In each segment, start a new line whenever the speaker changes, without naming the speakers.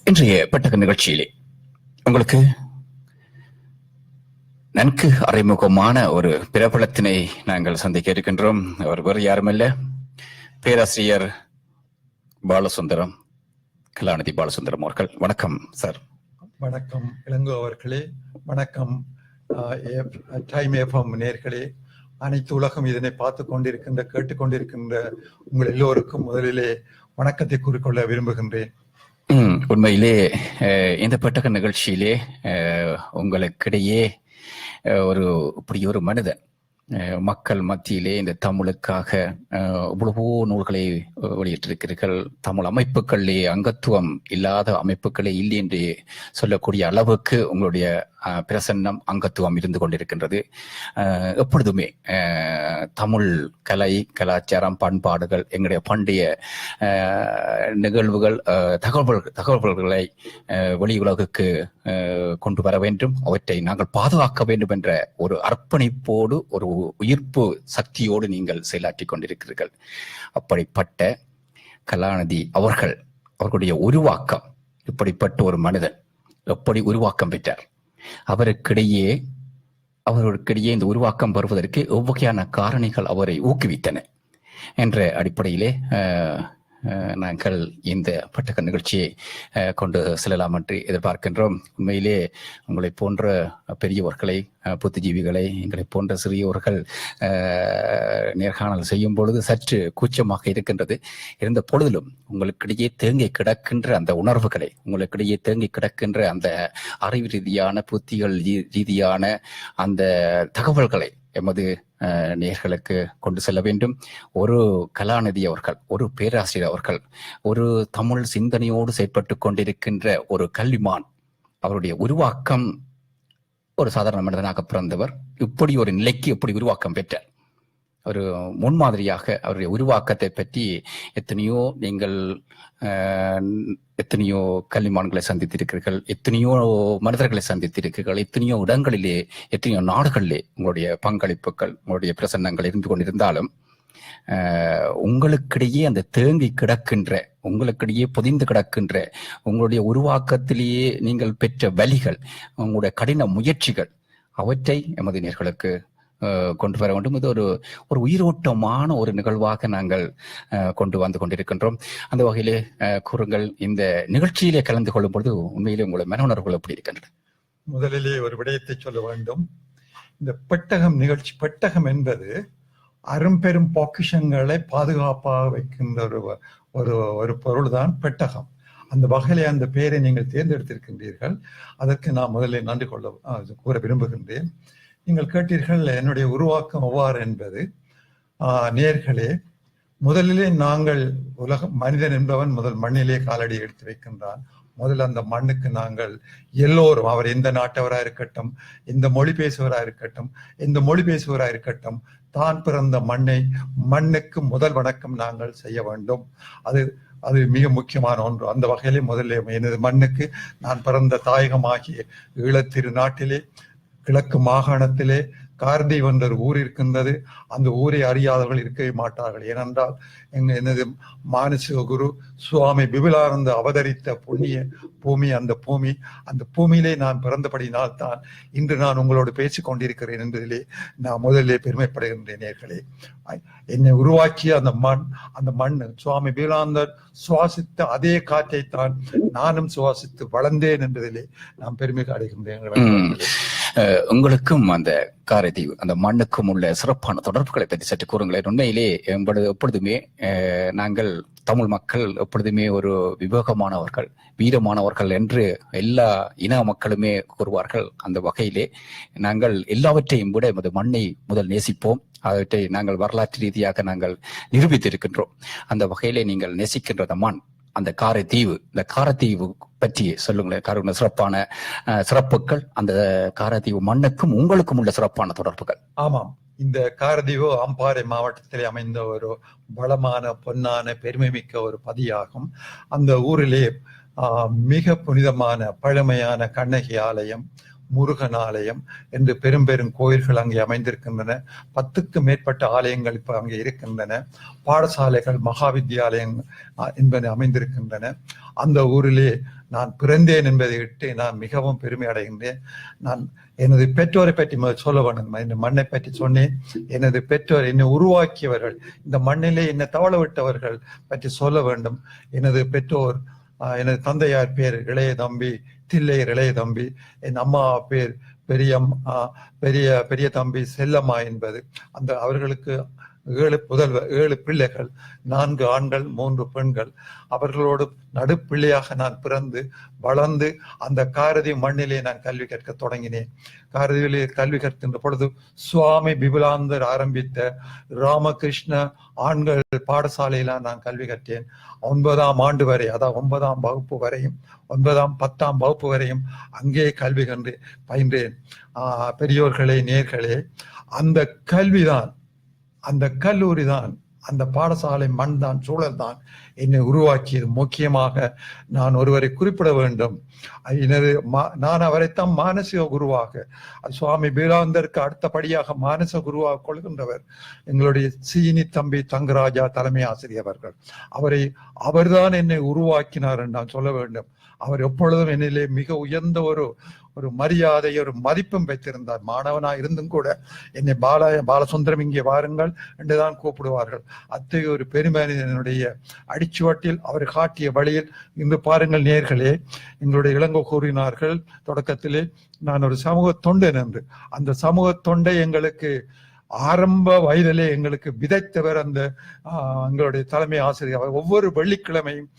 இன்றைய பெட்டக நிகழ்ச்சியிலே உங்களுக்கு நன்கு அறிமுகமான ஒரு பிரபலத்தினை நாங்கள் சந்திக்க இருக்கின்றோம். அவர் வேறு யாருமல்ல, பேராசிரியர் பாலசுந்தரம், கலாநிதி பாலசுந்தரம் அவர்கள். வணக்கம் சார்.
வணக்கம் இளங்கோ அவர்களே, வணக்கம் டைம் எஃப்எம் நேயர்களே, அனைத்து உலகம் இதனை பார்த்து கொண்டிருக்கின்ற கேட்டுக்கொண்டிருக்கின்ற உங்கள் எல்லோருக்கும் முதலிலே வணக்கத்தை கூறிக்கொள்ள விரும்புகின்றேன்.
உண்மையிலே இந்த பெட்டக நிகழ்ச்சியிலே உங்களுக்கிடையே இப்படி ஒரு மனிதன் மக்கள் மத்தியிலே இந்த தமிழுக்காக இவ்வளவோ நூல்களை வெளியிட்டிருக்கிறீர்கள். தமிழ் அமைப்புகளிலே அங்கத்துவம் இல்லாத அமைப்புகளே இல்லை என்று சொல்லக்கூடிய அளவுக்கு உங்களுடைய பிரசன்னம், அங்கத்துவம் இருந்து கொண்டிருக்கின்றது. எப்பொழுதுமே தமிழ் கலை, கலாச்சாரம், பண்பாடுகள், எங்களுடைய பண்டைய நிகழ்வுகள், தகவல்களை வெளி உலகுக்கு கொண்டு வர வேண்டும், அவற்றை நாங்கள் பாதுகாக்க வேண்டும் என்ற ஒரு அர்ப்பணிப்போடு, ஒரு உயிர்ப்பு சக்தியோடு நீங்கள் செயலாற்றிக் கொண்டிருக்கிறீர்கள். அப்படிப்பட்ட கலாநிதி அவர்களுடைய உருவாக்கம், இப்படிப்பட்ட ஒரு மனிதன் எப்படி உருவாக்கம் பெற்றார், அவருக்கிடையே இந்த உருவாக்கம் வருவதற்கு எவ்வகையான காரணிகள் அவரை ஊக்குவித்தன என்ற அடிப்படையிலே நாங்கள் இந்த பெட்டக நிகழ்ச்சியை கொண்டு செல்லலாம் என்று எதிர்பார்க்கின்றோம். உண்மையிலே உங்களை போன்ற பெரியவர்களை, புத்திஜீவிகளை, எங்களை போன்ற சிறியவர்கள் நேர்காணல் செய்யும் பொழுது சற்று கூச்சமாக இருக்கின்றது. இருந்த பொழுதிலும் உங்களுக்கிடையே தேங்கி கிடக்கின்ற அந்த உணர்வுகளை, உங்களுக்கிடையே தேங்கி கிடக்கின்ற அந்த அறிவு ரீதியான, புத்திகள் ரீதியான அந்த தகவல்களை எமது நேயர்களுக்கு கொண்டு செல்ல வேண்டும். ஒரு கலாநிதி அவர்கள், ஒரு பேராசிரியர் அவர்கள், ஒரு தமிழ் சிந்தனையோடு செயற்பட்டு கொண்டிருக்கின்ற ஒரு கல்விமான், அவருடைய உருவாக்கம், ஒரு சாதாரண மனிதனாக பிறந்தவர் இப்படி ஒரு நிலைக்கு எப்படி உருவாக்கம் பெற்றார், ஒரு முன்மாதிரியாக அவருடைய உருவாக்கத்தை பற்றி எத்தனையோ கல்விமான்களை சந்தித்திருக்கிறீர்கள், எத்தனையோ மனிதர்களை சந்தித்திருக்கிறீர்கள், எத்தனையோ இடங்களிலே, எத்தனையோ நாடுகளிலே உங்களுடைய பங்களிப்புகள், உங்களுடைய பிரசன்னங்கள் இருந்து கொண்டிருந்தாலும் உங்களுக்கிடையே அந்த தேங்கி கிடக்கின்ற, உங்களுக்கிடையே பொதிந்து கிடக்கின்ற உங்களுடைய உருவாக்கத்திலேயே நீங்கள் பெற்ற வலிகள், உங்களுடைய கடின முயற்சிகள், அவற்றை எமது நேயர்களுக்கு கொண்டு வர வேண்டும். இது ஒரு உயிரோட்டமான ஒரு நிகழ்வாக நாங்கள் கொண்டு வந்து கொண்டிருக்கின்றோம். அந்த வகையிலே கூறுங்கள், இந்த நிகழ்ச்சியிலே கலந்து கொள்ளும் பொழுது உண்மையிலே உங்களை மனோணர்வுகள் எப்படி இருக்கின்றன?
முதலிலே ஒரு விடயத்தை சொல்ல வேண்டும். இந்த பெட்டகம் என்பது அரும்பெரும் பொக்கிஷங்களை பாதுகாப்பாக வைக்கின்ற ஒரு பொருள் தான் பெட்டகம். அந்த வகையிலே அந்த பெயரை நீங்கள் தேர்ந்தெடுத்திருக்கின்றீர்கள். அதற்கு நான் முதலில் நன்றி கூற விரும்புகின்றேன். நீங்கள் கேட்டீர்கள் என்னுடைய உருவாக்கம் எவ்வாறு என்பது. நேர்களே, முதலிலே நாங்கள் மனிதன் என்பவன் முதல் மண்ணிலே காலடி எடுத்து வைக்கின்றான். முதல் அந்த மண்ணுக்கு நாங்கள் எல்லோரும், அவர் எந்த நாட்டவராக இருக்கட்டும், எந்த மொழி பேசுவராக இருக்கட்டும், தான் பிறந்த மண்ணுக்கு முதல் வணக்கம் நாங்கள் செய்ய வேண்டும். அது மிக முக்கியமான ஒன்று. அந்த வகையிலே முதல்ல எனது மண்ணுக்கு, நான் பிறந்த தாயகமாகிய ஈழத்திரு நாட்டிலே கிழக்கு மாகாணத்திலே கார்தீவ் என்ற ஒரு ஊர் இருக்கின்றது. அந்த ஊரை அறியாதவர்கள் இருக்கவே மாட்டார்கள். ஏனென்றால் எனது மானசீக குரு சுவாமி விபுலானந்த அவதரித்த புண்ணிய பூமி அந்த பூமியிலே நான் பிறந்தபடினால் தான் இன்று நான் உங்களோடு பேசிக் கொண்டிருக்கிறேன் என்பதிலே நான் முதலிலே பெருமைப்படுகின்றேன். நேர்களே, என்னை உருவாக்கிய அந்த மண் சுவாமி விபுலானந்தர் சுவாசித்த அதே காற்றைத்தான் நானும் சுவாசித்து வளர்ந்தேன் என்பதிலே நான் பெருமை அடைகின்றேன்.
உங்களுக்கும் அந்த காரைதீவு, அந்த மண்ணுக்கும் உள்ள சிறப்பான தொடர்புகளை பற்றி சற்று கூறுங்களேன். உண்மையிலே எப்பொழுதுமே நாங்கள் தமிழ் மக்கள் எப்பொழுதுமே ஒரு விவேகமானவர்கள், வீரமானவர்கள் என்று எல்லா இன மக்களுமே கூறுவார்கள். அந்த வகையிலே நாங்கள் எல்லாவற்றையும் விட எமது மண்ணை முதல் நேசிப்போம். அவற்றை நாங்கள் வரலாற்று ரீதியாக நாங்கள் நிரூபித்திருக்கின்றோம். அந்த வகையிலே நீங்கள் நேசிக்கின்ற அந்த மண், அந்த காரைதீவு, இந்த காரைதீவு பற்றி சொல்லுங்களேன். சிறப்பான சிறப்புகள், அந்த காரைதீவு மண்ணுக்கும் உங்களுக்கும் உள்ள சிறப்பான தொடர்புகள்.
ஆமாம், இந்த காரைதீவு அம்பாறை மாவட்டத்திலே அமைந்த ஒரு வளமான, பொன்னான, பெருமை மிக்க ஒரு பதியாகும். அந்த ஊரிலே மிக புனிதமான பழமையான கண்ணகி ஆலயம், முருகன் ஆலயம் என்று பெரும் பெரும் கோயில்கள் அங்கே அமைந்திருக்கின்றன. 10க்கும் மேற்பட்ட ஆலயங்கள் இப்ப அங்கே இருக்கின்றன. பாடசாலைகள், மகா வித்தியாலயம் என்பன அமைந்திருக்கின்றன. அந்த ஊரிலே நான் பிறந்தேன் என்பதை இட்டு நான் மிகவும் பெருமை அடைகின்றேன். நான் எனது பெற்றோரை பற்றி சொல்ல வேண்டும். இந்த மண்ணை பற்றி சொன்னேன். எனது பெற்றோர், என்னை உருவாக்கியவர்கள், இந்த மண்ணிலே என்னை தவள விட்டவர்கள் பற்றி சொல்ல வேண்டும். எனது பெற்றோர், எனது தந்தையார் பேர் இளைய தம்பி, தில்லையர் இளைய தம்பி. என் அம்மா பேர் பெரிய தம்பி செல்லம்மா என்பது. அந்த அவர்களுக்கு 7 பிள்ளைகள், 4 ஆண்கள் 3 பெண்கள். அவர்களோடு நடுப்பிள்ளையாக நான் பிறந்து வளர்ந்து அந்த காரதி மண்ணிலே நான் கல்வி கற்க தொடங்கினேன். காரதியிலே கல்வி கற்கின்ற பொழுது சுவாமி பிபுலாந்தர் ஆரம்பித்த ராமகிருஷ்ண ஆண்கள் பாடசாலையில நான் கல்வி கற்றேன். 9ஆம் ஆண்டு வரை, அதாவது 9ஆம் வகுப்பு வரையும், 9ஆம் 10ஆம் வகுப்பு வரையும் அங்கே கல்வி கன்று பயின்றேன். பெரியோர்களே, நேர்களே, அந்த கல்விதான், அந்த கல்லூரி தான், அந்த பாடசாலை மண் தான், சூழல் தான் என்னை உருவாக்கியது. முக்கியமாக நான் ஒருவரை குறிப்பிட வேண்டும். நான் அவரைத்தான் மானசீக குருவாக, சுவாமி பீலாந்தருக்கு அடுத்தபடியாக மானச குருவாக கொள்கின்றவர் எங்களுடைய சீனி தம்பி தங்கராஜா தலைமை ஆசிரியர் அவர்கள். அவர்தான் என்னை உருவாக்கினார் என்று நான் சொல்ல வேண்டும். அவர் எப்பொழுதும் என்னிலே மிக உயர்ந்த ஒரு மரியாதை, ஒரு மதிப்பும் வைத்திருந்தார். மாணவனா இருந்தும் கூட என்னை பாலசுந்தரம் இங்கே வாருங்கள் என்றுதான் கூப்பிடுவார்கள். அத்தகைய ஒரு பெருமனிதனுடைய அடிச்சுவட்டில் அவர் காட்டிய வழியில் இன்று பாருங்கள் நேர்களே, எங்களுடைய இளங்கோ கூறினார்கள் தொடக்கத்திலே நான் ஒரு சமூக தொண்டன் என்று. அந்த சமூக தொண்டை எங்களுக்கு ஆரம்ப வயதிலே எங்களுக்கு விதைத்தவர் அந்த எங்களுடைய தலைமை ஆசிரியர். ஒவ்வொரு வெள்ளிக்கிழமையும்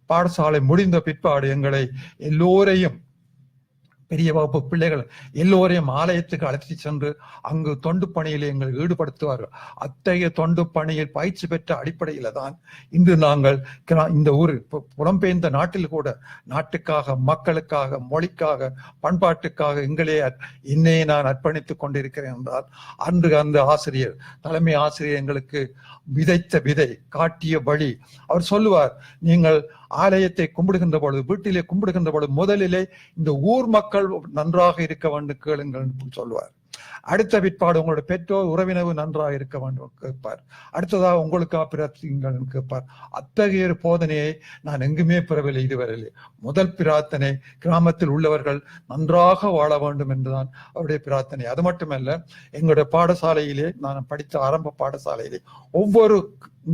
பாடசாலை முடிந்த பிற்பாடு எங்களை எல்லோரையும், பெரிய வகுப்பு பிள்ளைகள் எல்லோரையும் ஆலயத்துக்கு அழைத்து சென்று அங்கு தொண்டு பணியில் எங்களை ஈடுபடுத்துவார்கள். அத்தகைய தொண்டு பணியில் பயிற்சி பெற்ற அடிப்படையில தான் இன்று நாங்கள் இந்த ஊர் புலம்பெயர்ந்த நாட்டில் கூட நாட்டுக்காக, மக்களுக்காக, மொழிக்காக, பண்பாட்டுக்காக என்னையே நான் அர்ப்பணித்துக் கொண்டிருக்கிறேன் என்றால் அன்று அந்த ஆசிரியர், தலைமை ஆசிரியர் எங்களுக்கு விதைத்த விதை, காட்டிய வழி. அவர் சொல்லுவார், நீங்கள் ஆலயத்தை கும்பிடுகின்ற பொழுது, வீட்டிலே கும்பிடுகின்ற பொழுது முதலிலே இந்த ஊர் மக்கள் நன்றாக இருக்க வேண்டும் கேளுங்கள் சொல்லுவார். அடுத்த பிற்பாடு உங்களுடைய பெற்றோர் உறவினர் நன்றாக இருக்க வேண்டும் கேட்பார். அடுத்ததாக உங்களுக்காக பிரார்த்திங்கள் கேட்பார். அத்தகைய போதனையை நான் எங்குமே பெறவில்லை இதுவரையிலே. முதல் பிரார்த்தனை கிராமத்தில் உள்ளவர்கள் நன்றாக வாழ வேண்டும் என்றுதான் அவருடைய பிரார்த்தனை. அது மட்டுமல்ல, எங்களுடைய பாடசாலையிலே, நான் படித்த ஆரம்ப பாடசாலையிலே ஒவ்வொரு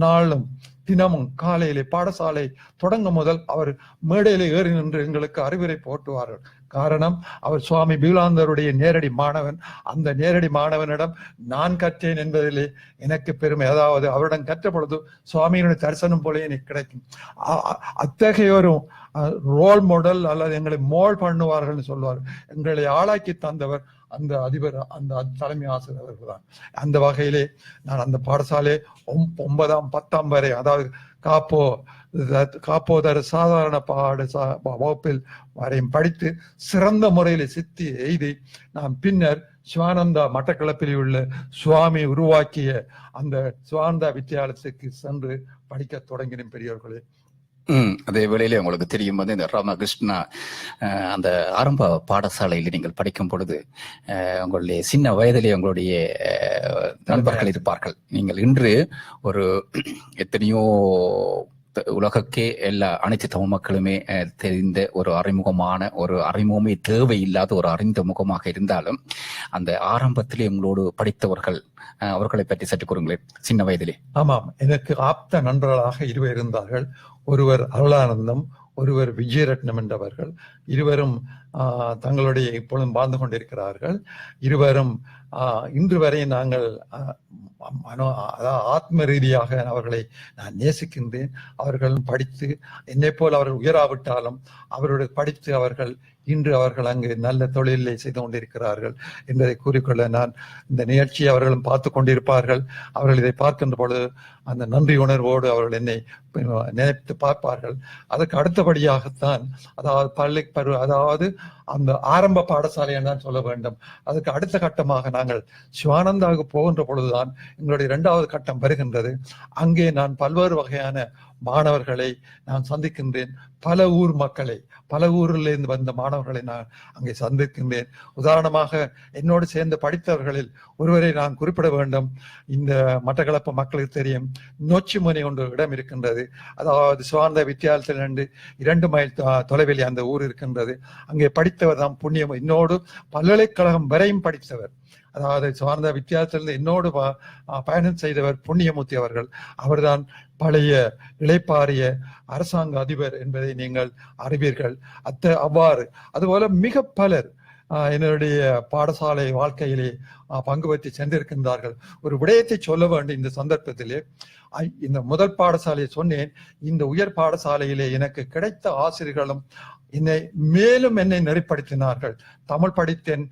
நாளும் தினமும் காலையிலே பாடசாலை தொடங்க முதல் அவர் மேடையில ஏறி நின்று எங்களுக்கு அறிவுரை போட்டுவார்கள். காரணம், அவர் சுவாமி பீலாந்தருடைய நேரடி மாணவன். அந்த நேரடி மாணவனிடம் நான் கற்றேன் என்பதிலே எனக்கு பெருமை. அதாவது அவரிடம் கற்ற பொழுது சுவாமியினுடைய தரிசனம் போல எனக்கு கிடைக்கும். அத்தகைய ஒரு ரோல் மாடல் அல்லது எங்களை மோல் பண்ணுவார்கள் சொல்லுவார். எங்களை ஆளாக்கி தந்தவர் அந்த அதிபர், அந்த தலைமை ஆசிரியர்கள் தான். அந்த வகையிலே நான் அந்த பாடசாலை 9ஆம் 10ஆம் வரை, அதாவது காப்போதர சாதாரண வகுப்பில் வரையும் படித்து சிறந்த முறையில் சித்தி எய்தி நான் பின்னர் சிவானந்தா மட்டக்களப்பில் உள்ள சுவாமி உருவாக்கிய அந்த சிவானந்தா வித்தியாலயத்துக்கு சென்று படிக்க தொடங்கினேன் பெரியவர்களே.
அதே வேளையிலே உங்களுக்கு தெரியும் இந்த ராமகிருஷ்ணா அந்த ஆரம்ப பாடசாலையில் நீங்கள் படிக்கும் பொழுது உங்களுடைய சின்ன வயதிலே உங்களுடைய நண்பர்கள் இருப்பார்கள். நீங்கள் இன்று ஒரு எத்தனையோ உலகக்கே அனைத்து தமிழ் மக்களுமே தெரிந்த ஒரு அறிமுகமே தேவையில்லாத ஒரு அறிந்த முகமாக இருந்தாலும் அந்த ஆரம்பத்திலே உங்களோடு படித்தவர்கள், அவர்களை பற்றி சற்று கூறுங்களேன். சின்ன வயதிலே.
ஆமாம், எனக்கு ஆப்த நண்பர்களாக 2 இருந்தார்கள். ஒருவர் அருளானந்தம், ஒருவர் விஜயரட்னம் என்றவர்கள். இருவரும் தங்களுடைய இப்பொழுதும் வாழ்ந்து கொண்டிருக்கிறார்கள். இருவரும் இன்று வரை நாங்கள் ஆத்ம ரீதியாக அவர்களை நான் நேசிக்கின்றேன். அவர்கள் படித்து என்னை போல் அவர்கள் உயராவிட்டாலும் அவருடைய படித்து இன்று அவர்கள் அங்கு நல்ல தொழிலை செய்து கொண்டிருக்கிறார்கள் என்பதை கூறிக்கொள்ள நான் இந்த நிகழ்ச்சியை அவர்களும் பார்த்து கொண்டிருப்பார்கள். அவர்கள் இதை பார்க்கின்ற பொழுது அந்த நன்றி உணர்வோடு அவர்கள் என்னை நினைத்து பார்ப்பார்கள். அதற்கு அடுத்தபடியாகத்தான், அதாவது அந்த ஆரம்ப பாடசாலை என்றான் சொல்ல வேண்டும். அதுக்கு அடுத்த கட்டமாக நாங்கள் சிவானந்தாவுக்கு போகின்ற பொழுதுதான் எங்களுடைய 2வது கட்டம் வருகின்றது. அங்கே நான் பல்வேறு வகையான மாணவர்களை நான் சந்திக்கின்றேன். பல ஊர் மக்களை, பல ஊரிலிருந்து வந்த மாணவர்களை நான் அங்கே சந்திக்கின்றேன். உதாரணமாக என்னோடு சேர்ந்து படித்தவர்களில் ஒருவரை நான் குறிப்பிட வேண்டும். இந்த மட்டக்களப்பு மக்களுக்கு தெரியும், நொச்சிமுனை ஒன்று இடம் இருக்கின்றது. அதாவது சிவானந்த வித்தியாலயத்திலிருந்து 2 மைல் தொலைவில் அந்த ஊர் இருக்கின்றது. அங்கே படித்தவர் தான் புண்ணியம். என்னோடு பல்கலைக்கழகம் வரையும் படித்தவர். அதாவது சிவானந்த வித்தியாலயத்திலிருந்து என்னோடு பயணம் செய்தவர் புண்ணியமூர்த்தி அவர்கள். அவர்தான் பழைய இளைப்பாறிய அரசாங்க அதிபர் என்பதை நீங்கள் அறிவீர்கள். அவ்வாறு அதுபோல மிக பலர் என்னுடைய பாடசாலை வாழ்க்கையிலே பங்கு பெற்று சென்றிருக்கின்றார்கள். ஒரு விடயத்தை சொல்ல வேண்டும் இந்த சந்தர்ப்பத்திலே. இந்த முதல் பாடசாலையை சொன்னேன். இந்த உயர் பாடசாலையிலே எனக்கு கிடைத்த ஆசிரியர்களும் மேலும் என்னை நெறிப்படுத்தினார்கள். தமிழ் படித்தேன்.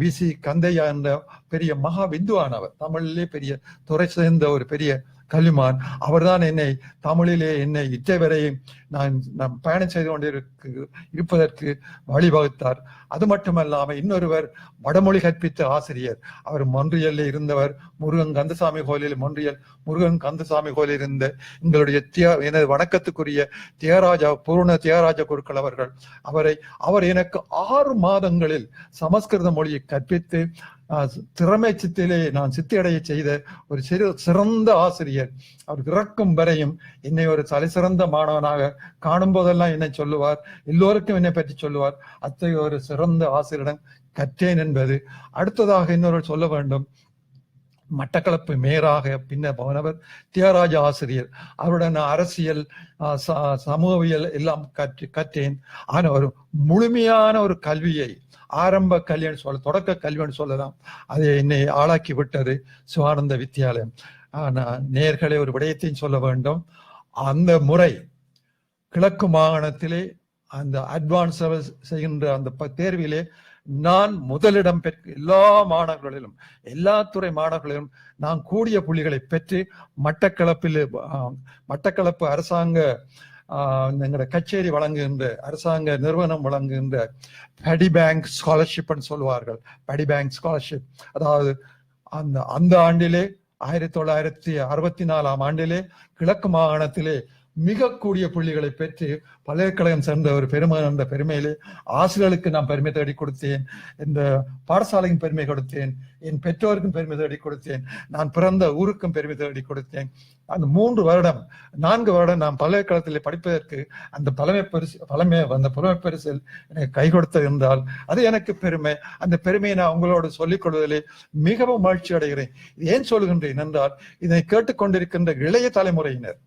விசி கந்தையா என்ற பெரிய மகா வித்வானவர், தமிழிலே பெரிய துறை சேர்ந்த ஒரு பெரிய கல்விமான். அவர்தான் என்னை தமிழிலே இத்தவரையும் நான் பயணம் செய்து இருப்பதற்கு வழிவகுத்தார். அது மட்டுமல்லாமல் இன்னொருவர் வடமொழி கற்பித்த ஆசிரியர். அவர் மொன்றியலில் இருந்தவர். முருகன் கந்தசாமி கோயிலில் முருகன் கந்தசாமி கோயிலில் இருந்த எங்களுடைய எனது வணக்கத்துக்குரிய பூர்ண தியாகராஜ குருக்கள் அவர்கள். அவர் எனக்கு 6 மாதங்களில் சமஸ்கிருத மொழியை கற்பித்து திறமை சித்திலே நான் சித்தியடைய செய்த ஒரு சிறந்த ஆசிரியர். அவர் இறக்கும் வரையும் என்னை ஒரு தலைசிறந்த மாணவனாக காணும் போதெல்லாம் என்னை சொல்லுவார். எல்லோருக்கும் என்னை பற்றி சொல்லுவார். அத்தகைய ஒரு சிறந்த ஆசிரியரிடம் கற்றேன் என்பது. அடுத்ததாக இன்னொரு சொல்ல வேண்டும். மட்டக்களப்பு மேயராக பின்னர் போனவர் தியாகராஜ ஆசிரியர். அவருடன் அரசியல், சமூகவியல் எல்லாம் கற்றேன். ஆனா ஒரு முழுமையான ஒரு கல்வியை, ஆரம்ப கல்வின்னு தொடக்க கல்வின்னு சொல்லலாம், அதை என்னை ஆளாக்கி விட்டது சிவானந்த வித்தியாலயம். ஆனா நேயர்களே, ஒரு விடயத்தையும் சொல்ல வேண்டும். அந்த முறை கிழக்கு மாகாணத்திலே அந்த அட்வான்ஸ் செய்கின்ற அந்த தேர்விலே நான் முதலிடம் பெற்று எல்லா மாணவர்களிலும், எல்லா துறை மாணவர்களிலும் நான் கூடிய புள்ளிகளை பெற்று மட்டக்களப்பு அரசாங்க எங்களோட கச்சேரி வழங்குகின்ற அரசாங்க நிறுவனம் வழங்குகின்ற படி பேங்க் ஸ்காலர்ஷிப் சொல்லுவார்கள். படி பேங்க் ஸ்காலர்ஷிப், அதாவது அந்த ஆண்டிலே 1964 ஆண்டிலே கிழக்கு மாகாணத்திலே மிக கூடிய புள்ளிகளை பெற்று பல்கலைக்கழகம் சேர்ந்த ஒரு பெருமை என்ற பெருமையிலே ஆசிரியர்களுக்கு நான் பெருமை தேடி கொடுத்தேன். இந்த பாடசாலைக்கும் பெருமை கொடுத்தேன். என் பெற்றோருக்கும் பெருமை தேடி கொடுத்தேன். நான் பிறந்த ஊருக்கும் பெருமை தேடி கொடுத்தேன். அந்த 4 வருடம் நான் பல்கலைக்கழகத்திலே படிப்பதற்கு அந்த புலமை பரிசில் எனக்கு கை கொடுத்தது என்றால் அது எனக்கு பெருமை. அந்த பெருமையை நான் உங்களோடு சொல்லிக் கொள்வதிலே மிகவும் மகிழ்ச்சி அடைகிறேன். ஏன் சொல்கின்றேன் என்றால், இதை கேட்டுக்கொண்டிருக்கின்ற இளைய தலைமுறையினர்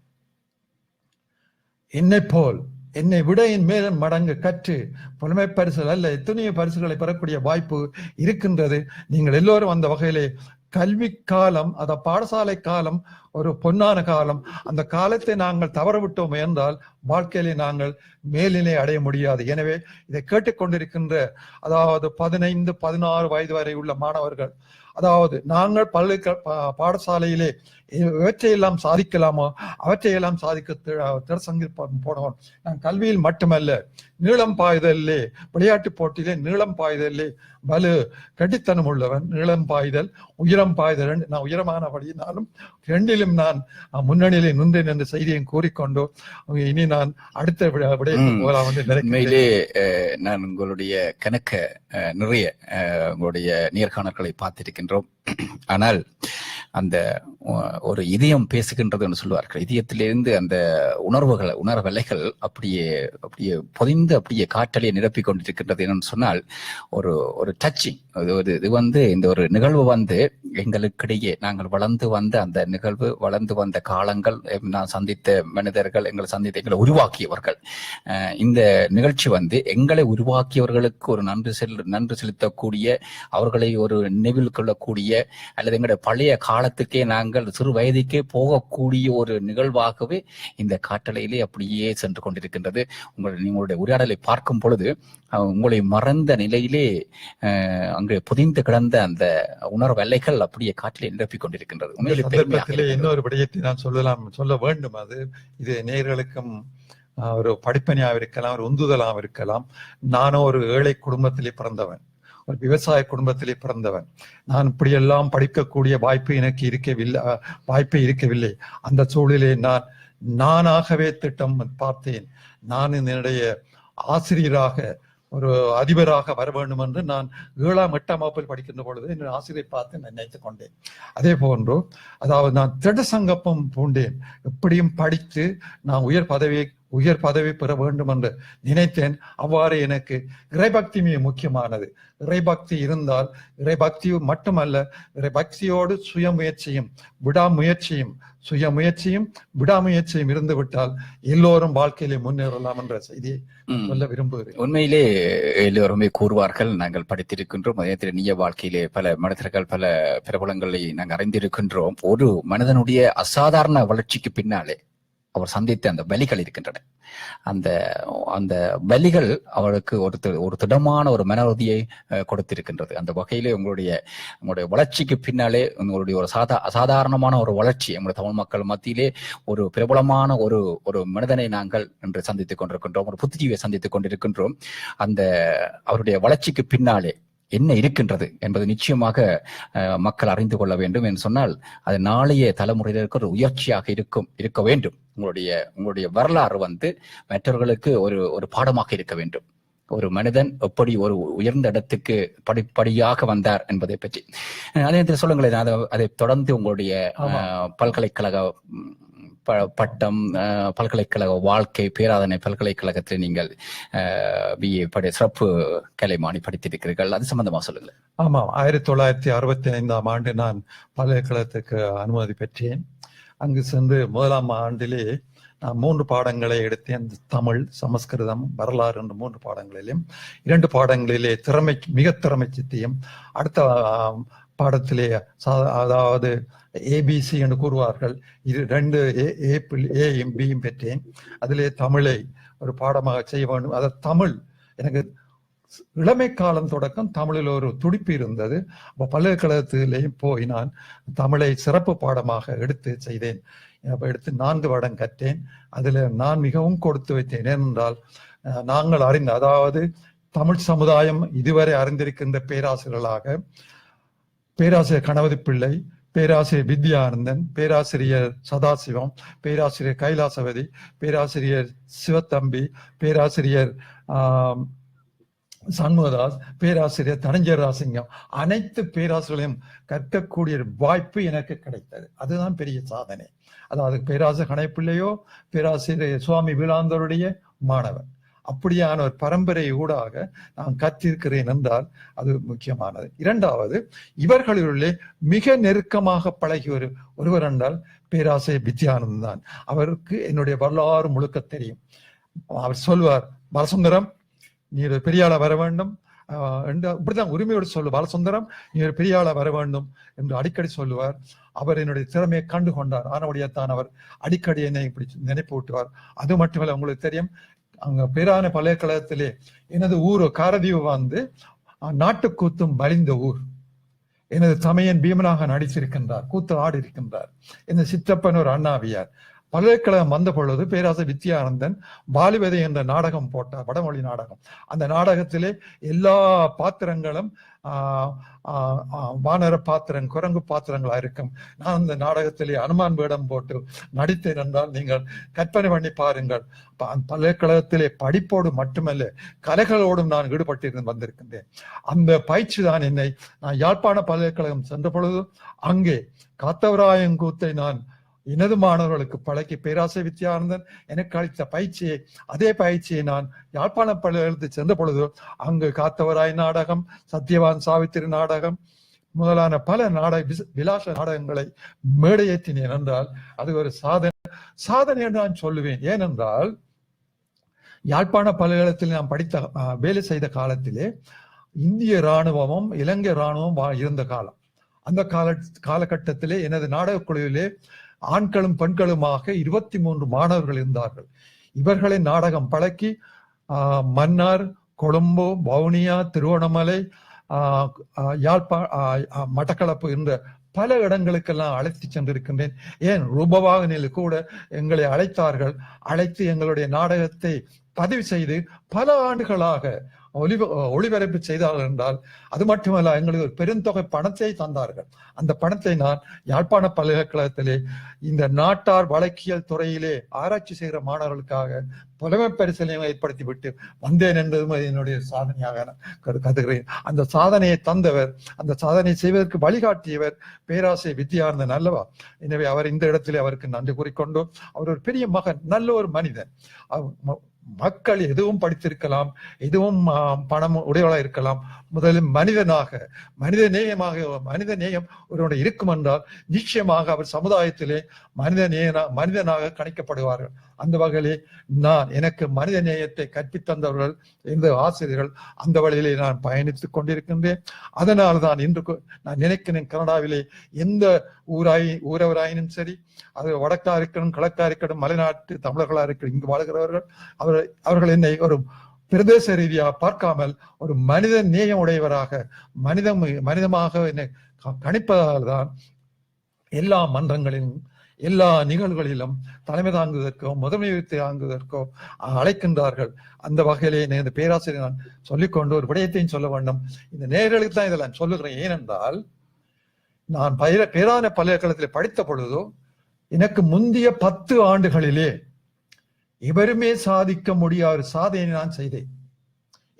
என்னை விட என் மேலும் மடங்கு கற்று புலமை பரிசுகள் அல்ல எத்தனையோ பரிசுகளை பெறக்கூடிய வாய்ப்பு இருக்கின்றது. நீங்கள் எல்லோரும் அந்த வகையிலே கல்வி காலம், அத பாடசாலை காலம் ஒரு பொன்னான காலம். அந்த காலத்தை நாங்கள் தவறவிட்டோம் என்றால் வாழ்க்கையிலே நாங்கள் மேலினை அடைய முடியாது. எனவே இதை கேட்டுக்கொண்டிருக்கின்ற, அதாவது 15, 16 வயது வரை உள்ள மாணவர்கள், அதாவது நாங்கள் பாடசாலையிலே எவற்றையெல்லாம் சாதிக்கலாமோ அவற்றையெல்லாம் சாதிக்க போனவன். நான் கல்வியில் மட்டுமல்ல, நீளம் பாய்தலே, விளையாட்டு போட்டியிலே நீளம் பாய்தலே வலு கட்டித்தனம் உள்ளவன். நீளம் பாய்தல், உயரம் பாய்தல், நான் உயரமானபடினாலும் 2லும் நான் முன்னணியிலே நின்றேன் என்ற செய்தியை கூறிக்கொண்டு இனி நான் அடுத்த விடயத்துக்கு போகலாம் என்று நினைக்கிறேன்.
நான் உங்களுடைய கணக்க நிறைய உங்களுடைய நேர்காணல்களை பார்த்திருக்கின்றோம். ஆனால் அந்த ஒரு இதயம் பேசுகின்றதுன்னு சொல்லுவார்கள். இதயத்திலிருந்து அந்த உணர்வலைகள் அப்படியே பொதிந்து அப்படியே காற்றலையை நிரப்பிக் கொண்டிருக்கின்றது. என்னன்னு சொன்னால் ஒரு டச்சிங். இது இந்த ஒரு நிகழ்வு எங்களுக்கிடையே நாங்கள் வளர்ந்து வந்த அந்த நிகழ்வு, வளர்ந்து வந்த காலங்கள், நான் சந்தித்த மனிதர்கள், எங்களை உருவாக்கியவர்கள். இந்த நிகழ்ச்சி எங்களை உருவாக்கியவர்களுக்கு ஒரு நன்றி செலுத்தக்கூடிய, அவர்களை ஒரு நினைவில் கொள்ளக்கூடிய, அல்லது எங்களுடைய பழைய காலத்துக்கே நாங்கள் சிறு வயதுக்கே போகக்கூடிய ஒரு நிகழ்வாகவே இந்த காற்றலையிலே அப்படியே சென்று கொண்டிருக்கின்றது. உங்களுடைய உரையாடலை பார்க்கும் பொழுது உங்களை மறந்த நிலையிலே அங்கு புதிந்து கிடந்த அந்த உணர்வு எல்லைகள் அப்படியே காற்றிலே நிரப்பிக் கொண்டிருக்கின்றது.
இன்னொரு விடயத்தை நான் சொல்ல வேண்டும். இது நேயர்களுக்கும் ஒரு படிப்பணியாக இருக்கலாம், ஒரு உந்துதலாக இருக்கலாம். நானும் ஒரு ஏழை குடும்பத்திலே பிறந்தவன், ஒரு விவசாய குடும்பத்திலே பிறந்தவன். நான் இப்படியெல்லாம் படிக்கக்கூடிய வாய்ப்பு எனக்கு இருக்கவில்லை. அந்த சூழலிலே நான் நானாகவே திட்டம் பார்த்தேன். நான் என்னுடைய ஆசிரியராக ஒரு அதிபராக வர வேண்டும் என்று நான் 7ஆம் 8ஆம் வகுப்பில் படிக்கின்ற பொழுது என்னுடைய ஆசிரியரை பார்த்து நான் நினைத்துக் கொண்டேன். அதே போன்று அதாவது நான் திட சங்கப்பம் பூண்டேன். எப்படியும் படித்து நான் உயர் பதவி பெற வேண்டும் என்று நினைத்தேன். அவ்வாறு எனக்கு இறைபக்தி மிக முக்கியமானது. இறைபக்தி இருந்தால், இறைபக்தி மட்டுமல்ல, இறைபக்தியோடு விடாமுயற்சியும் இருந்து விட்டால் எல்லோரும் வாழ்க்கையிலே முன்னேறலாம் என்ற செய்தியை சொல்ல விரும்புகிறேன்.
உண்மையிலே எல்லோருமே கூறுவார்கள், நாங்கள் படித்திருக்கின்றோம், அதே நீய வாழ்க்கையிலே பல மனிதர்கள் பல பிரபலங்களை நாங்கள் அறிந்திருக்கின்றோம். ஒரு மனிதனுடைய அசாதாரண வளர்ச்சிக்கு பின்னாலே அவர் சந்தித்த அந்த வலிகள் இருக்கின்றன. அந்த அந்த வலிகள் அவருக்கு ஒரு திடமான ஒரு மன உறுதியை கொடுத்திருக்கின்றது. அந்த வகையிலே உங்களுடைய வளர்ச்சிக்கு பின்னாலே உங்களுடைய ஒரு அசாதாரணமான ஒரு வளர்ச்சி நம்முடைய தமிழ் மக்கள் மத்தியிலே ஒரு பிரபலமான ஒரு மனிதனை நாங்கள் இன்று சந்தித்துக் கொண்டிருக்கின்றோம், ஒரு புத்திஜீவியை சந்தித்துக் கொண்டிருக்கின்றோம். அந்த அவருடைய வளர்ச்சிக்கு பின்னாலே என்ன இருக்கின்றது என்பது நிச்சயமாக மக்கள் அறிந்து கொள்ள வேண்டும் என்று சொன்னால், அது நாளைய தலைமுறையினருக்கு ஒரு உயர்ச்சியாக இருக்க வேண்டும். உங்களுடைய வரலாறு மற்றவர்களுக்கு ஒரு பாடமாக இருக்க வேண்டும். ஒரு மனிதன் எப்படி ஒரு உயர்ந்த இடத்துக்கு படிப்படியாக வந்தார் என்பதை பற்றி அதே நேரத்தில் சொல்லுங்களேன். அதை தொடர்ந்து உங்களுடைய பல்கலைக்கழக பட்டம், பல்கலைக்கழக வாழ்க்கை, பேராதனை பல்கலைக்கழகத்தில் நீங்கள் BA சிறப்பு கலைமானி படித்திருக்கிறீர்கள். அது சம்பந்தமா சொல்லுங்கள்.
ஆமாம், 1965ஆம் ஆண்டு நான் பல்கலைக்கழகத்துக்கு அனுமதி பெற்றேன். அங்கு சென்று 1ஆம் ஆண்டிலே நான் 3 பாடங்களை எடுத்தேன். தமிழ், சமஸ்கிருதம், வரலாறு என்ற 3 பாடங்களிலும் 2 பாடங்களிலே மிக திறமை சித்தியம். அடுத்த பாடத்திலே அதாவது ABC என்று கூறுவார்கள். இது 2 ஏயும் பியும் பெற்றேன். அதிலே தமிழை ஒரு பாடமாக செய்ய வேண்டும். அது தமிழ் எனக்கு இளமை காலம் தொடக்கம் தமிழில் ஒரு துடிப்பு இருந்தது. அப்போ பல்கலைக்கழகத்திலேயும் போய் நான் தமிழை சிறப்பு பாடமாக எடுத்து செய்தேன். எடுத்து 4 வருடம் கற்றேன். அதில் நான் மிகவும் கொடுத்து வைத்தேன். ஏனென்றால் நாங்கள் அதாவது தமிழ் சமுதாயம் இதுவரை அறிந்திருக்கின்ற பேராசிரியர்களாக பேராசிரியர் கணபதி பிள்ளை, பேராசிரியர் வித்யானந்தன், பேராசிரியர் சதாசிவம், பேராசிரியர் கைலாசவதி, பேராசிரியர் சிவத்தம்பி, பேராசிரியர் சண்முகதாஸ், பேராசிரியர் தனஞ்சய ராசிங்கம், அனைத்து பேராசிரியர்களையும் கற்கக்கூடிய வாய்ப்பு எனக்கு கிடைத்தது. அதுதான் பெரிய சாதனை. அதாவது பேராசிரியர் கணப்பிள்ளையோ பேராசிரியர் சுவாமி வீலாந்தருடைய மாணவன், அப்படியான ஒரு பரம்பரை ஊடாக நான் கற்றிருக்கிறேன் என்றால் அது முக்கியமானது. 2வது, இவர்களுள்ளே மிக நெருக்கமாக பழகி ஒருவர் என்றால் பேராசிரியர் வித்யானந்தன் தான். அவருக்கு என்னுடைய வரலாறு முழுக்க தெரியும். அவர் சொல்வார், பாலசுந்தரம் நீ ஒரு பெரிய ஆளா வர வேண்டும் என்று இப்படிதான் உரிமையோடு சொல்லு, பாலசுந்தரம் நீ ஒரு பெரிய ஆளா வர வேண்டும் என்று அடிக்கடி சொல்லுவார். அவர் என்னுடைய திறமையை கண்டு கொண்டார். ஆனபடியாத்தான் அவர் அடிக்கடி என்னை இப்படி நினைப்பு விட்டுவார். அது மட்டுமல்ல, உங்களுக்கு தெரியும், அங்க பேரான பல்கலைக்கழகத்திலே எனது ஊர் காரதீவு நாட்டுக்கூத்தும் மலிந்த ஊர். எனது தமையன் பீமனாக நடிச்சிருக்கின்றார், கூத்து ஆடி இருக்கின்றார். எனது சித்தப்பன் ஒரு அண்ணாவியார். பல்கலைக்கழகம் வந்த பொழுது பேராசிரியர் வித்யானந்தன் பாலிவதை என்ற நாடகம் போட்டார், வடமொழி நாடகம். அந்த நாடகத்திலே எல்லா பாத்திரங்களும் வானர பாத்திரம், குரங்கு பாத்திரங்களா இருக்கும். நான் அந்த நாடகத்திலே அனுமான் வேடம் போட்டு நடித்தேன் என்றால் நீங்கள் கற்பனை பண்ணி பாருங்கள். பல்கலைக்கழகத்திலே படிப்போடு மட்டுமல்ல கலைகளோடும் நான் ஈடுபட்டு வந்திருக்கின்றேன். அந்த பயிற்சி தான் நான் யாழ்ப்பாண பல்கலைக்கழகம் சென்ற பொழுது அங்கே காத்தவராயங்கூத்தை நான் எனது மாணவர்களுக்கு பழக்கி பேராசிரியர் வித்யானந்தன் எனக்கு அளித்த அதே பயிற்சியை நான் யாழ்ப்பாண பல்கலைக்கழகத்தில் சென்ற பொழுது அங்கு காத்தவராய் நாடகம், சத்யவான் சாவித்திரி நாடகம் முதலான பல விலாச நாடகங்களை மேடையேற்றினேன் என்றால் அது ஒரு சாதனை என்று நான் சொல்லுவேன். ஏனென்றால் யாழ்ப்பாண பல்கலைக்கழகத்தில் நான் வேலை செய்த காலத்திலே இந்திய இராணுவமும் இலங்கை இராணுவம் இருந்த காலம். அந்த காலகட்டத்திலே எனது நாடக குழுவிலே ஆண்களும் பெண்களுமாக 23 மாணவர்கள் இருந்தார்கள். இவர்களை நாடகம் பழக்கி மன்னார், கொழும்பு, வவுனியா, திருவண்ணாமலை, மட்டக்களப்பு என்ற பல இடங்களுக்கெல்லாம் அழைத்து சென்றிருக்கின்றேன். ஏன் ரூபவாகனில் கூட எங்களை அழைத்தார்கள். அழைத்து எங்களுடைய நாடகத்தை பதிவு செய்து பல ஆண்டுகளாக ஒளிபரப்பு செய்தார்கள் என்றால் அது மட்டுமல்ல, எங்களுக்கு ஒரு பெருந்தொகை பணத்தை தந்தார்கள். அந்த பணத்தை நான் யாழ்ப்பாண பல்கலைக்கழகத்திலே இந்த நாட்டார் வழக்கியல் துறையிலே ஆராய்ச்சி செய்கிற மாணவர்களுக்காக புலமை பரிசீலனை ஏற்படுத்திவிட்டு வந்தேன் என்பதும் என்னுடைய சாதனையாக கருதுகிறேன். அந்த சாதனையை தந்தவர், அந்த சாதனை செய்வதற்கு வழிகாட்டியவர் பேராசிரியர் வித்யானந்தன் அல்லவா? எனவே அவர் இந்த இடத்திலே அவருக்கு நன்றி கூறிக்கொண்டு, அவர் ஒரு பெரிய மகன், நல்ல ஒரு மனிதன். மக்கள் எதுவும் படித்திருக்கலாம், எதுவும் பணம் உடையவளாக இருக்கலாம், முதலில் மனித நேயம் ஒருவருடைய இருக்கும் என்றால் நிச்சயமாக அவர் சமுதாயத்திலே மனிதனாக கணிக்கப்படுவார்கள். அந்த வகையிலே எனக்கு மனித நேயத்தை கற்பித்தந்தவர்கள் இந்த ஆசிரியர்கள், அந்த வழியிலே நான் பயணித்துக் கொண்டிருக்கின்றேன். அதனால்தான் இன்று நான் நினைக்கிறேன், கனடாவிலே எந்த ஊரவராயினும் சரி, அது வடக்கா இருக்கணும், கிழக்கா இருக்கணும், மலைநாட்டு தமிழர்களா இருக்கணும், இங்கு வாழ்கிறவர்கள் அவர்கள் என்னை ஒரு பிரதேச ரீதியாக பார்க்காமல் ஒரு மனித நேயம் உடையவராக மனிதமாக என்னை கணிப்பதால் தான் எல்லா மன்றங்களிலும் எல்லா நிகழ்வுகளிலும் தலைமை தாங்குவதற்கோ முதன்மை தாங்குவதற்கோ அழைக்கின்றார்கள். அந்த வகையிலே இந்த பேராசிரியர் நான் சொல்லிக்கொண்டு ஒரு விடயத்தையும் சொல்ல வேண்டும். இந்த நேர்களுக்கு தான் இதை நான் சொல்லுகிறேன். ஏனென்றால் நான் பேரான பல்கலைக்கழகத்தில் படித்த பொழுதோ எனக்கு முந்தைய 10 ஆண்டுகளிலே எவருமே சாதிக்க முடியாத சாதனை நான் செய்தேன்.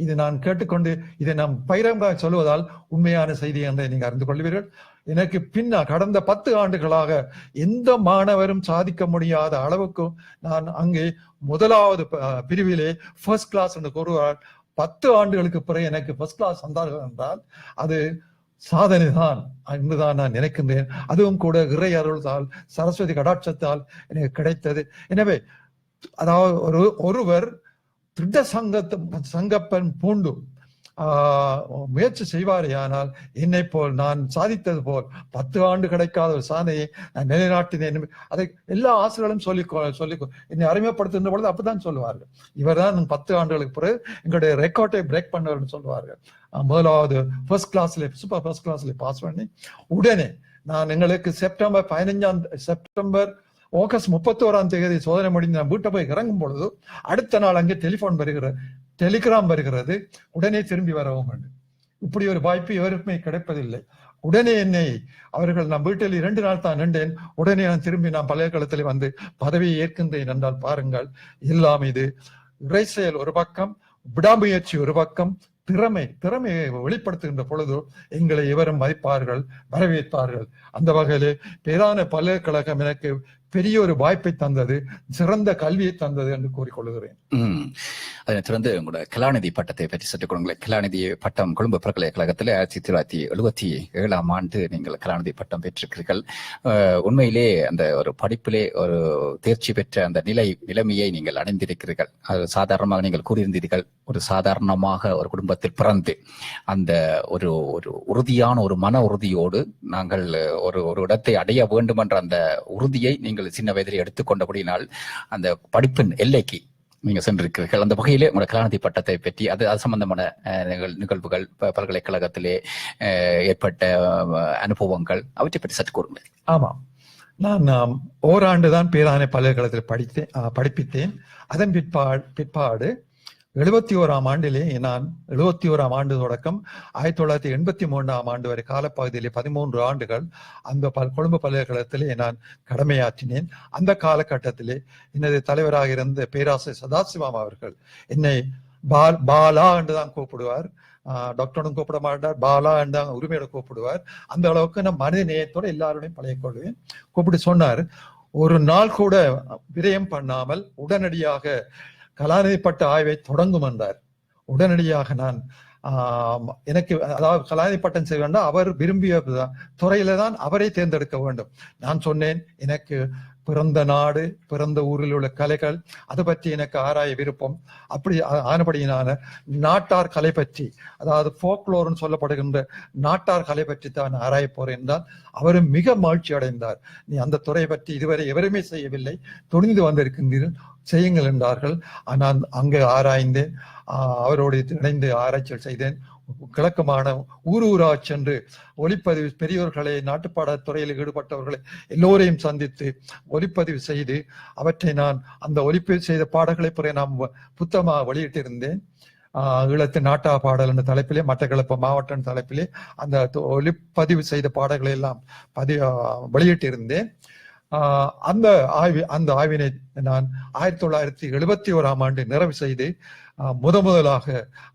இது நான் கேட்டுக்கொண்டு இதை நாம் பகிரங்கமாக சொல்லுவதால் உண்மையான செய்தி என்று நீங்க அறிந்து கொள்வீர்கள். எனக்கு கடந்த 10 ஆண்டுகளாக எந்த மாணவரும் சாதிக்க முடியாத அளவுக்கு நான் அங்கே முதலாவது பிரிவிலே ஃபர்ஸ்ட் கிளாஸ் என்று கூறுவார். 10 ஆண்டுகளுக்கு பிறகு எனக்கு ஃபர்ஸ்ட் கிளாஸ் வந்தார்கள் என்றால் அது சாதனை தான் என்றுதான் நான் நினைக்கின்றேன். அதுவும் கூட இறை அருள்தால், சரஸ்வதி கடாட்சத்தால் எனக்கு கிடைத்தது. எனவே அதாவது ஒருவர் திட்ட சங்கப்பன் பூண்டு முயற்சி செய்வாரே, ஆனால் என்னை போல் நான் சாதித்தது போல் 10 ஆண்டு கிடைக்காத ஒரு சாதனையை நான் நிலைநாட்டினேன். அதை எல்லா ஆசிரியர்களும் சொல்லி என்னை அறிமுகப்படுத்துகின்ற பொழுது அப்படித்தான் சொல்லுவார்கள். இவர் தான் 10 ஆண்டுகளுக்கு பிறகு எங்களுடைய ரெக்கார்டை பிரேக் பண்ணவர்னு சொல்லுவார்கள். முதலாவது ஃபர்ஸ்ட் கிளாஸ்ல சூப்பர் ஃபர்ஸ்ட் கிளாஸ்ல பாஸ் பண்ணி உடனே நான் எங்களுக்கு செப்டம்பர் ஆகஸ்ட் 31ஆம் தேதி சோதனை முடிந்து நான் வீட்டை போய் இறங்கும் பொழுது அடுத்த நாள் அங்கே டெலிகிராம் வருகிறது, உடனே திரும்பி வரவும் வேண்டும். இப்படி ஒரு வாய்ப்பு எவருக்குமே கிடைப்பதில்லை. உடனே என்னை அவர்கள், நான் வீட்டில் 2 நாள் தான் நின்றேன், உடனே நான் திரும்பி நான் பல்கலைக்கழகத்தில் வந்து பதவியை ஏற்கின்றேன் என்றால் பாருங்கள், எல்லாம் இது இறை செயல் ஒரு பக்கம், விடாமுயற்சி ஒரு பக்கம், திறமையை வெளிப்படுத்துகின்ற பொழுது எங்களை எவரும் மதிப்பார்கள், வரவேற்பார்கள். அந்த வகையிலே பேரான பல்கலைக்கழகம் எனக்கு பெரிய ஒரு வாய்ப்பை தந்தது, சிறந்த கல்வியை தந்தது என்று கூறிக்கொள்கிறேன்.
அதனைத் தொடர்ந்து உங்களோட கலாநிதி பட்டத்தை பற்றி சொல்லிக் கொடுங்களேன். கலாநிதி பட்டம் கொழும்பு பல்கலைக்கழகத்தில் 1977ஆம் ஆண்டு நீங்கள் கலாநிதி பட்டம் பெற்றிருக்கிறீர்கள். உண்மையிலே அந்த ஒரு படிப்பிலே ஒரு தேர்ச்சி பெற்ற அந்த நிலைமையை நீங்கள் அடைந்திருக்கிறீர்கள். அது சாதாரணமாக நீங்கள் கூறியிருந்தீர்கள், ஒரு சாதாரணமாக ஒரு குடும்பத்தில் பிறந்து அந்த ஒரு உறுதியான ஒரு மன உறுதியோடு நாங்கள் ஒரு இடத்தை அடைய வேண்டும் என்ற அந்த உறுதியை நீங்கள் சின்ன வயதில் எடுத்துக்கொண்டபடியினால் அந்த படிப்பின் எல்லைக்கு நீங்க சென்றிருக்கிறீர்கள். அந்த வகையிலே உங்களோட கலாநிதி பட்டத்தை பற்றி அது சம்பந்தமான நிகழ்வுகள், பல்கலைக்கழகத்திலே ஏற்பட்ட அனுபவங்கள், அவற்றை பற்றி சற்று கூறுங்கள்.
ஆமா, நான் ஓராண்டுதான் பேரான பல்கலைக்கழகத்தில் படிப்பித்தேன். அதன் பிற்பாடு 71ஆம் ஆண்டிலே நான் 71ஆம் ஆண்டு தொடக்கம் 1983ஆம் ஆண்டு வரை காலப்பகுதியிலே 13 ஆண்டுகள் அந்த கொழும்பு பல்கலைக்கழகத்திலே நான் கடமையாற்றினேன். அந்த காலகட்டத்திலே எனது தலைவராக இருந்த பேராசிரியர் சதாசிவம் அவர்கள் என்னை பாலா என்றுதான் கூப்பிடுவார். டாக்டரும் கூப்பிட மாட்டார், பாலா என்று உரிமையோட கூப்பிடுவார். அந்த அளவுக்கு நான் மனித நேயத்தோட எல்லாரோடையும் பழகிக்கொள்வேன். கூப்பிட்டு சொன்னார், ஒரு நாள் கூட விரயம் பண்ணாமல் உடனடியாக கலாநிதி பட்ட ஆய்வை தொடங்கும் என்றார். உடனடியாக நான் எனக்கு அதாவது கலாநிதி பட்டம் செய்ய வேண்டாம், அவர் விரும்பிய துறையில தான் அவரை தேர்ந்தெடுக்க வேண்டும். நான் சொன்னேன், எனக்கு பிறந்த நாடு, பிறந்த ஊரில் உள்ள கலைகள், அதை பற்றி எனக்கு ஆராய விருப்பம். அப்படி ஆனபடியினால நாட்டார் கலை பற்றி, அதாவது ஃபோக்லோர்னு சொல்லப்படுகின்ற நாட்டார் கலை பற்றி தான் ஆராய போறேன் என்றால் அவரும் மிக மகிழ்ச்சி அடைந்தார். நீ அந்த துறை பற்றி இதுவரை எவருமே செய்யவில்லை, துணிந்து வந்திருக்கின்றீர்கள், செய்யுங்கள் என்றார்கள். நான் அங்கு ஆராய்ந்தேன், அவரோடு இணைந்து ஆராய்ச்சிகள் செய்தேன். கிழக்கமான ஊரா சென்று ஒளிப்பதிவு பெரியோர்களை, நாட்டுப்பாட துறையில் ஈடுபட்டவர்களை எல்லோரையும் சந்தித்து ஒளிப்பதிவு செய்து அவற்றை நான் அந்த ஒளிப்பதிவு செய்த பாடல்களை பிறகு நாம் புத்தகமாக வெளியிட்டிருந்தேன். ஈழத்து நாட்டா பாடல் என்ற தலைப்பிலே, மட்டக்களப்பு மாவட்டம் தலைப்பிலே அந்த ஒலிப்பதிவு செய்த பாடல்களை எல்லாம் வெளியிட்டிருந்தேன். அந்த ஆய்வினை நான் 1971ஆம் ஆண்டு நிறைவு செய்து முதலாக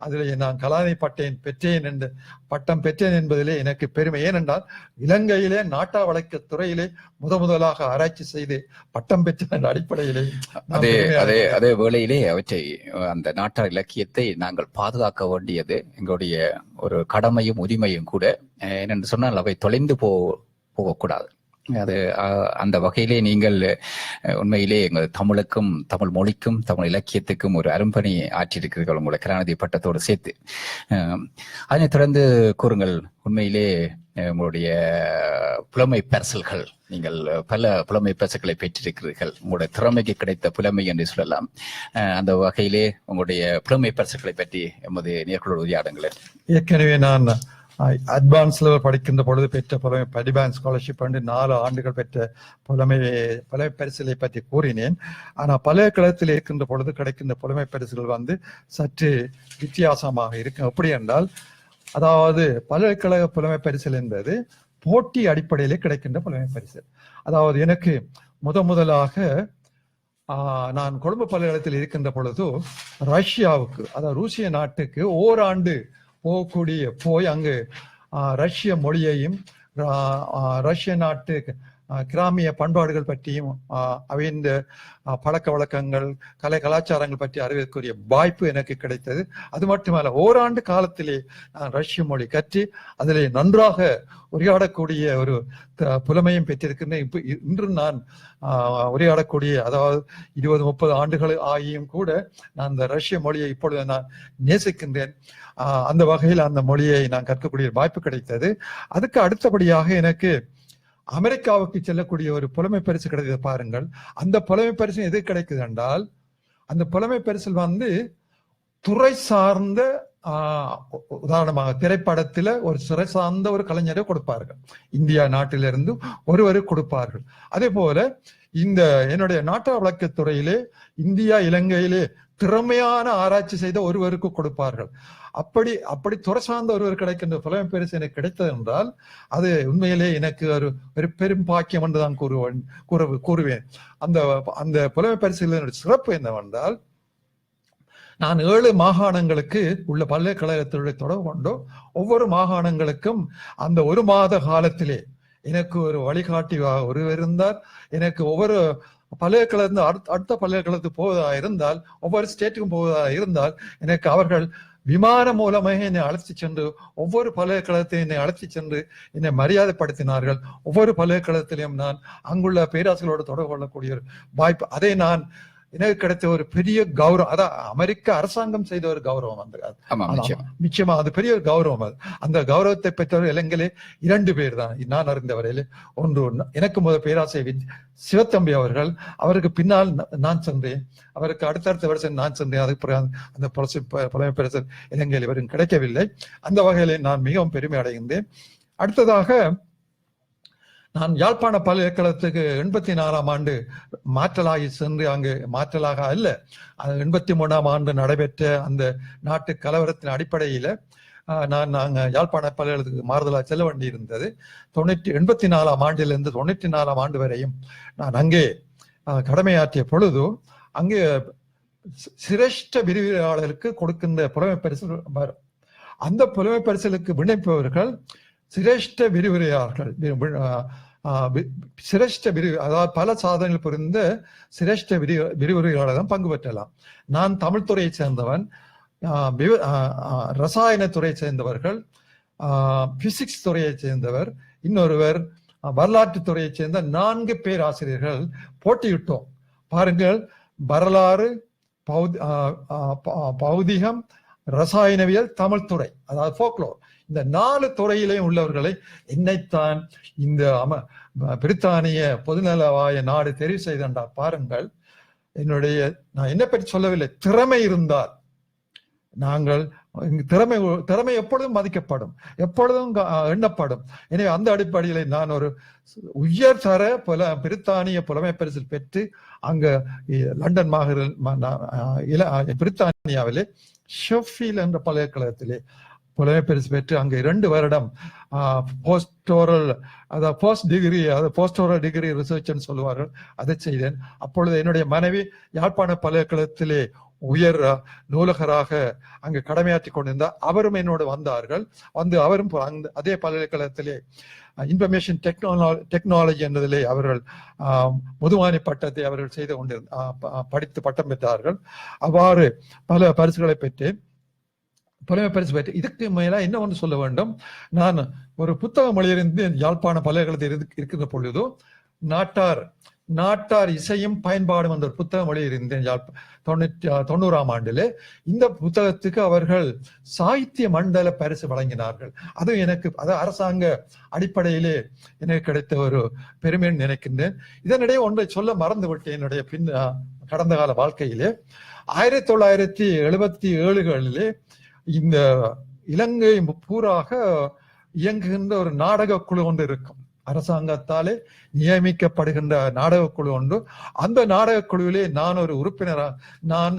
அதிலே நான் கலாநிதி பட்டம் பெற்றேன் என்பதிலே எனக்கு பெருமை. ஏனென்றால் இலங்கையிலே நாட்டா வழக்கு துறையிலே முதலாக ஆராய்ச்சி செய்து பட்டம் பெற்ற அடிப்படையிலே
அதே வேளையிலே அவற்றை அந்த நாட்டார் இலக்கியத்தை நாங்கள் பாதுகாக்க வேண்டியது எங்களுடைய ஒரு கடமையும் உரிமையும் கூட. ஏனென்று சொன்னால் அவை தொலைந்து போகக்கூடாது. அது அந்த வகையிலே நீங்கள் உண்மையிலே எங்கள் தமிழுக்கும், தமிழ் மொழிக்கும், தமிழ் இலக்கியத்துக்கும் ஒரு அரும்பணி ஆற்றியிருக்கிறீர்கள் உங்களை கலாநிதி பட்டத்தோடு சேர்த்து. அதனைத் தொடர்ந்து கூறுங்கள், உண்மையிலே உங்களுடைய புலமை பரிசல்கள், நீங்கள் பல புலமை பரிசுகளை பெற்றிருக்கிறீர்கள். உங்களுடைய திறமைக்கு கிடைத்த புலமை என்று சொல்லலாம். அந்த வகையிலே உங்களுடைய புலமை பரிசுகளை பற்றி எமது நேர்களோடு உரையாடுங்களேன்.
ஏற்கனவே நான் அட்வான்ஸ் லெவல் படிக்கின்ற பொழுது பெற்ற புலமை அட்வான்ஸ் ஸ்காலர்ஷிப் 4 ஆண்டுகள் பெற்ற புலமை பரிசிலை பற்றி கூறினேன். ஆனால் பல்கலைக்கழகத்தில் இருக்கின்ற பொழுது கிடைக்கின்ற புலமை பரிசுகள் சற்று வித்தியாசமாக இருக்கும். எப்படி என்றால், அதாவது பல்கலைக்கழக புலமை பரிசில் என்பது போட்டி அடிப்படையிலே கிடைக்கின்ற புலமை பரிசில். அதாவது எனக்கு முதலாக நான் கொழும்பு பல்கலைக்கழகத்தில் இருக்கின்ற பொழுது ரஷ்யாவுக்கு, அதாவது ரூசிய நாட்டுக்கு ஓராண்டு போய் அங்கு ரஷ்ய மொழியையும் ரஷ்ய நாட்டு கிராமிய பண்பாடுகள் பற்றியும் அவையின் பழக்க வழக்கங்கள், கலாச்சாரங்கள் பற்றி அறிவதற்குரிய வாய்ப்பு எனக்கு கிடைத்தது. அது மட்டுமல்ல, ஓராண்டு காலத்திலே நான் ரஷ்ய மொழி கற்று அதிலே நன்றாக உரையாடக்கூடிய ஒரு புலமையும் பெற்றிருக்கின்றேன். இன்று நான் உரையாடக்கூடிய, அதாவது 20-30 ஆண்டுகள் ஆகியும் கூட நான் அந்த ரஷ்ய மொழியை இப்பொழுது நான் நேசிக்கின்றேன். அந்த வகையில் அந்த மொழியை நான் கற்கக்கூடிய வாய்ப்பு கிடைத்தது. அதுக்கு அடுத்தபடியாக எனக்கு அமெரிக்காவுக்கு செல்லக்கூடிய ஒரு புலமை பரிசு கிடைத்தது. பாருங்கள், அந்த புலமை பரிசு எது கிடைக்குது என்றால், அந்த புலமை பரிசில் துறை சார்ந்த, உதாரணமாக திரைப்படத்துல ஒரு துறை சார்ந்த ஒரு கலைஞரை கொடுப்பார்கள், இந்தியா நாட்டிலிருந்து ஒருவரை கொடுப்பார்கள். அதே போல இந்த என்னுடைய நாட்டா வழக்குத்துறையிலே இந்தியா இலங்கையிலே திறமையான ஆராய்ச்சி செய்த ஒருவருக்கு கொடுப்பார்கள். அப்படி துறை சார்ந்த ஒருவர் கிடைக்கின்ற புலமை பரிசு எனக்கு கிடைத்தது என்றால் அது உண்மையிலே எனக்கு ஒரு பெரும் பாக்கியம் என்று தான் கூறுவேன். அந்த புலமை பரிசில் சிறப்பு என்னவென்றால், நான் 7 மாகாணங்களுக்கு உள்ள பல்கலைக்கழகத்துடைய தொடர்பு கொண்டோ, ஒவ்வொரு மாகாணங்களுக்கும் அந்த 1 மாத காலத்திலே எனக்கு ஒரு வழிகாட்டி ஒருவர் இருந்தார். எனக்கு ஒவ்வொரு பல்கலைக்கழகத்து அடுத்த பல்கலைக்கழகத்துக்கு போவதா இருந்தால், ஒவ்வொரு ஸ்டேட்டுக்கும் போவதா இருந்தால், எனக்கு அவர்கள் விமானம் மூலமாக என்னை அழைத்து சென்று ஒவ்வொரு பல்கலைக்கழகத்தையும் என்னை அழைத்து சென்று என்னை மரியாதைப்படுத்தினார்கள். ஒவ்வொரு பல்கலைக்கழகத்திலையும் நான் அங்குள்ள பேராசிரியர்களோடு தொடர்பு கொள்ளக்கூடிய ஒரு வாய்ப்பு, அதை எனக்கு கிடைத்த ஒரு பெரிய கௌரவம். அதான் அமெரிக்க அரசாங்கம் செய்த ஒரு கௌரவம். நிச்சயமா அது பெரிய ஒரு கௌரவம். அந்த கௌரவத்தை பெற்றவர் இலங்கையிலே 2 பேர் தான் நான் அறிந்தவரையிலே. ஒன்று எனக்கு முதல் பேராசிரியர் சிவத்தம்பி அவர்கள், அவருக்கு பின்னால் நான் சென்றேன், அவருக்கு அடுத்தடுத்த வருஷம் நான் சென்றேன். அதுக்கு பிறகு அந்த புலமை பரிசு இலங்கையில் இவரும் கிடைக்கவில்லை. அந்த வகையிலே நான் மிகவும் பெருமை அடைகின்றேன். அடுத்ததாக நான் யாழ்ப்பாண பல்கலைக்கழகத்துக்கு 84ஆம் ஆண்டு மாற்றலாகி சென்று, அங்கு மாற்றலாக அல்ல, 83ஆம் ஆண்டு நடைபெற்ற அந்த நாட்டு கலவரத்தின் அடிப்படையில நாங்கள் யாழ்ப்பாண பல்கலைக்கழகத்துக்கு மாறுதலாக செல்ல வேண்டி இருந்தது. 84ஆம் ஆண்டிலிருந்து 94ஆம் ஆண்டு வரையும் நான் அங்கே கடமையாற்றிய பொழுது, அங்கே சிரேஷ்ட விரிவுரையாளருக்கு கொடுக்கின்ற புலமை பரிசு வரும். அந்த புலமை பரிசலுக்கு விண்ணப்பிப்பவர்கள் சிரேஷ்ட விரிவுரையாளர்கள், அதாவது பல சாதனைகள் புரிந்த சிரேஷ்ட விரிவுரையாளர் தான் பங்கு பெற்றலாம். நான் தமிழ் துறையை சேர்ந்தவன், ரசாயன துறையை சேர்ந்தவர்கள், பிசிக்ஸ் துறையை சேர்ந்தவர், இன்னொருவர் வரலாற்று துறையை சேர்ந்த 4 பேராசிரியர்கள் போட்டியிட்டோம். பாருங்கள், வரலாறு, பௌதிகம், ரசாயனவியல், தமிழ் துறை, அதாவது ஃபோக்லோர், இந்த 4 துறையிலையும் உள்ளவர்களை என்னைத்தான் இந்த பிரித்தானிய பொதுநலவாய நாடு தெரிவு செய்தால் பாருங்கள். நான் என்ன பற்றி சொல்லவில்லை, திறமை இருந்தால் நாங்கள் திறமை எப்பொழுதும் மதிக்கப்படும், எப்பொழுதும் எண்ணப்படும். எனவே அந்த அடிப்படையில் நான் ஒரு உயர் தர பிரித்தானிய புலமை பரிசில் பெற்று அங்க லண்டன் பிரித்தானியாவிலே ஷெஃபீல்ட் என்ற பல்கலைக்கழகத்திலே புலமை பரிசு பெற்று அங்கே 2 வருடம் போஸ்டோரல், அதாவது போஸ்டோரல் டிகிரி ரிசர்ச் சொல்லுவார்கள், அதை செய்தேன். அப்பொழுது என்னுடைய மனைவி யாழ்ப்பாண பல்கலைக்கழகத்திலே உயர் நூலகராக அங்கு கடமையாற்றி கொண்டிருந்தார். அவரும் என்னோடு வந்தார்கள். அவரும் அதே பல்கலைக்கழகத்திலே இன்ஃபர்மேஷன் டெக்னாலஜி என்பதிலே அவர்கள் முதுமானி பட்டத்தை அவர்கள் செய்து படித்து பட்டம் பெற்றார்கள். அவ்வாறு பல பரிசுகளை பெற்றேன், புலமை பரிசு பெற்று. இதுக்கு மேல என்ன ஒன்று சொல்ல வேண்டும், நான் ஒரு புத்தக மொழியிலிருந்து யாழ்ப்பாண பல்கலைக்கழகத்தில் இருக்கின்ற பொழுது நாட்டார் இசையும் பயன்பாடும் என்ற ஒரு புத்தக மொழி இருந்தேன் 90ஆம் ஆண்டிலே. இந்த புத்தகத்துக்கு அவர்கள் சாகித்ய மண்டல பரிசு வழங்கினார்கள். அது எனக்கு அரசாங்க அடிப்படையிலே எனக்கு கிடைத்த ஒரு பெருமைன்னு நினைக்கின்றேன். இதனிடையே ஒன்றை சொல்ல மறந்து விட்டேன். என்னுடைய கடந்த கால வாழ்க்கையிலே 1977களிலே இந்த இலங்கை பூராக இயங்குகின்ற ஒரு நாடக குழு ஒன்று இருக்கும், அரசாங்கத்தாலே நியமிக்கப்படுகின்ற நாடக குழு ஒன்று. அந்த நாடக குழுவிலே நான் ஒரு உறுப்பினராக, நான்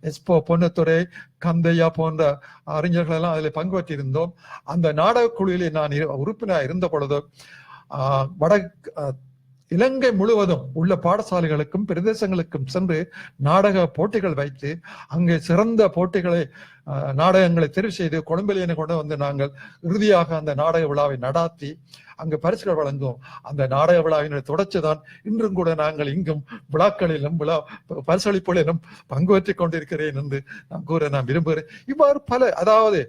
எஸ்போ பொன்னத்துறை, கந்தையா போன்ற அறிஞர்கள் எல்லாம் அதில் பங்கு பெற்றிருந்தோம். அந்த நாடக குழுவிலே நான் உறுப்பினராக இருந்த பொழுது இலங்கை முழுவதும் உள்ள பாடசாலைகளுக்கும் பிரதேசங்களுக்கும் சென்று நாடக போட்டிகள் வைத்து அங்கே சிறந்த போட்டிகளை நாடகங்களை தெரிவு செய்து கொழும்பிலே கொண்டு வந்து நாங்கள் இறுதியாக அந்த நாடக விழாவை நடாத்தி அங்கு பரிசுகள் வழங்குவோம். அந்த நாடக விழாவினுடைய தொடர்ச்சிதான் இன்றும் கூட நாங்கள் இங்கும் விழாக்களிலும் பரிசளிப்புகளிலும் பங்கு பெற்றுக் கொண்டிருக்கிறேன் என்று நான் கூற நான் விரும்புகிறேன். இவ்வாறு பல, அதாவது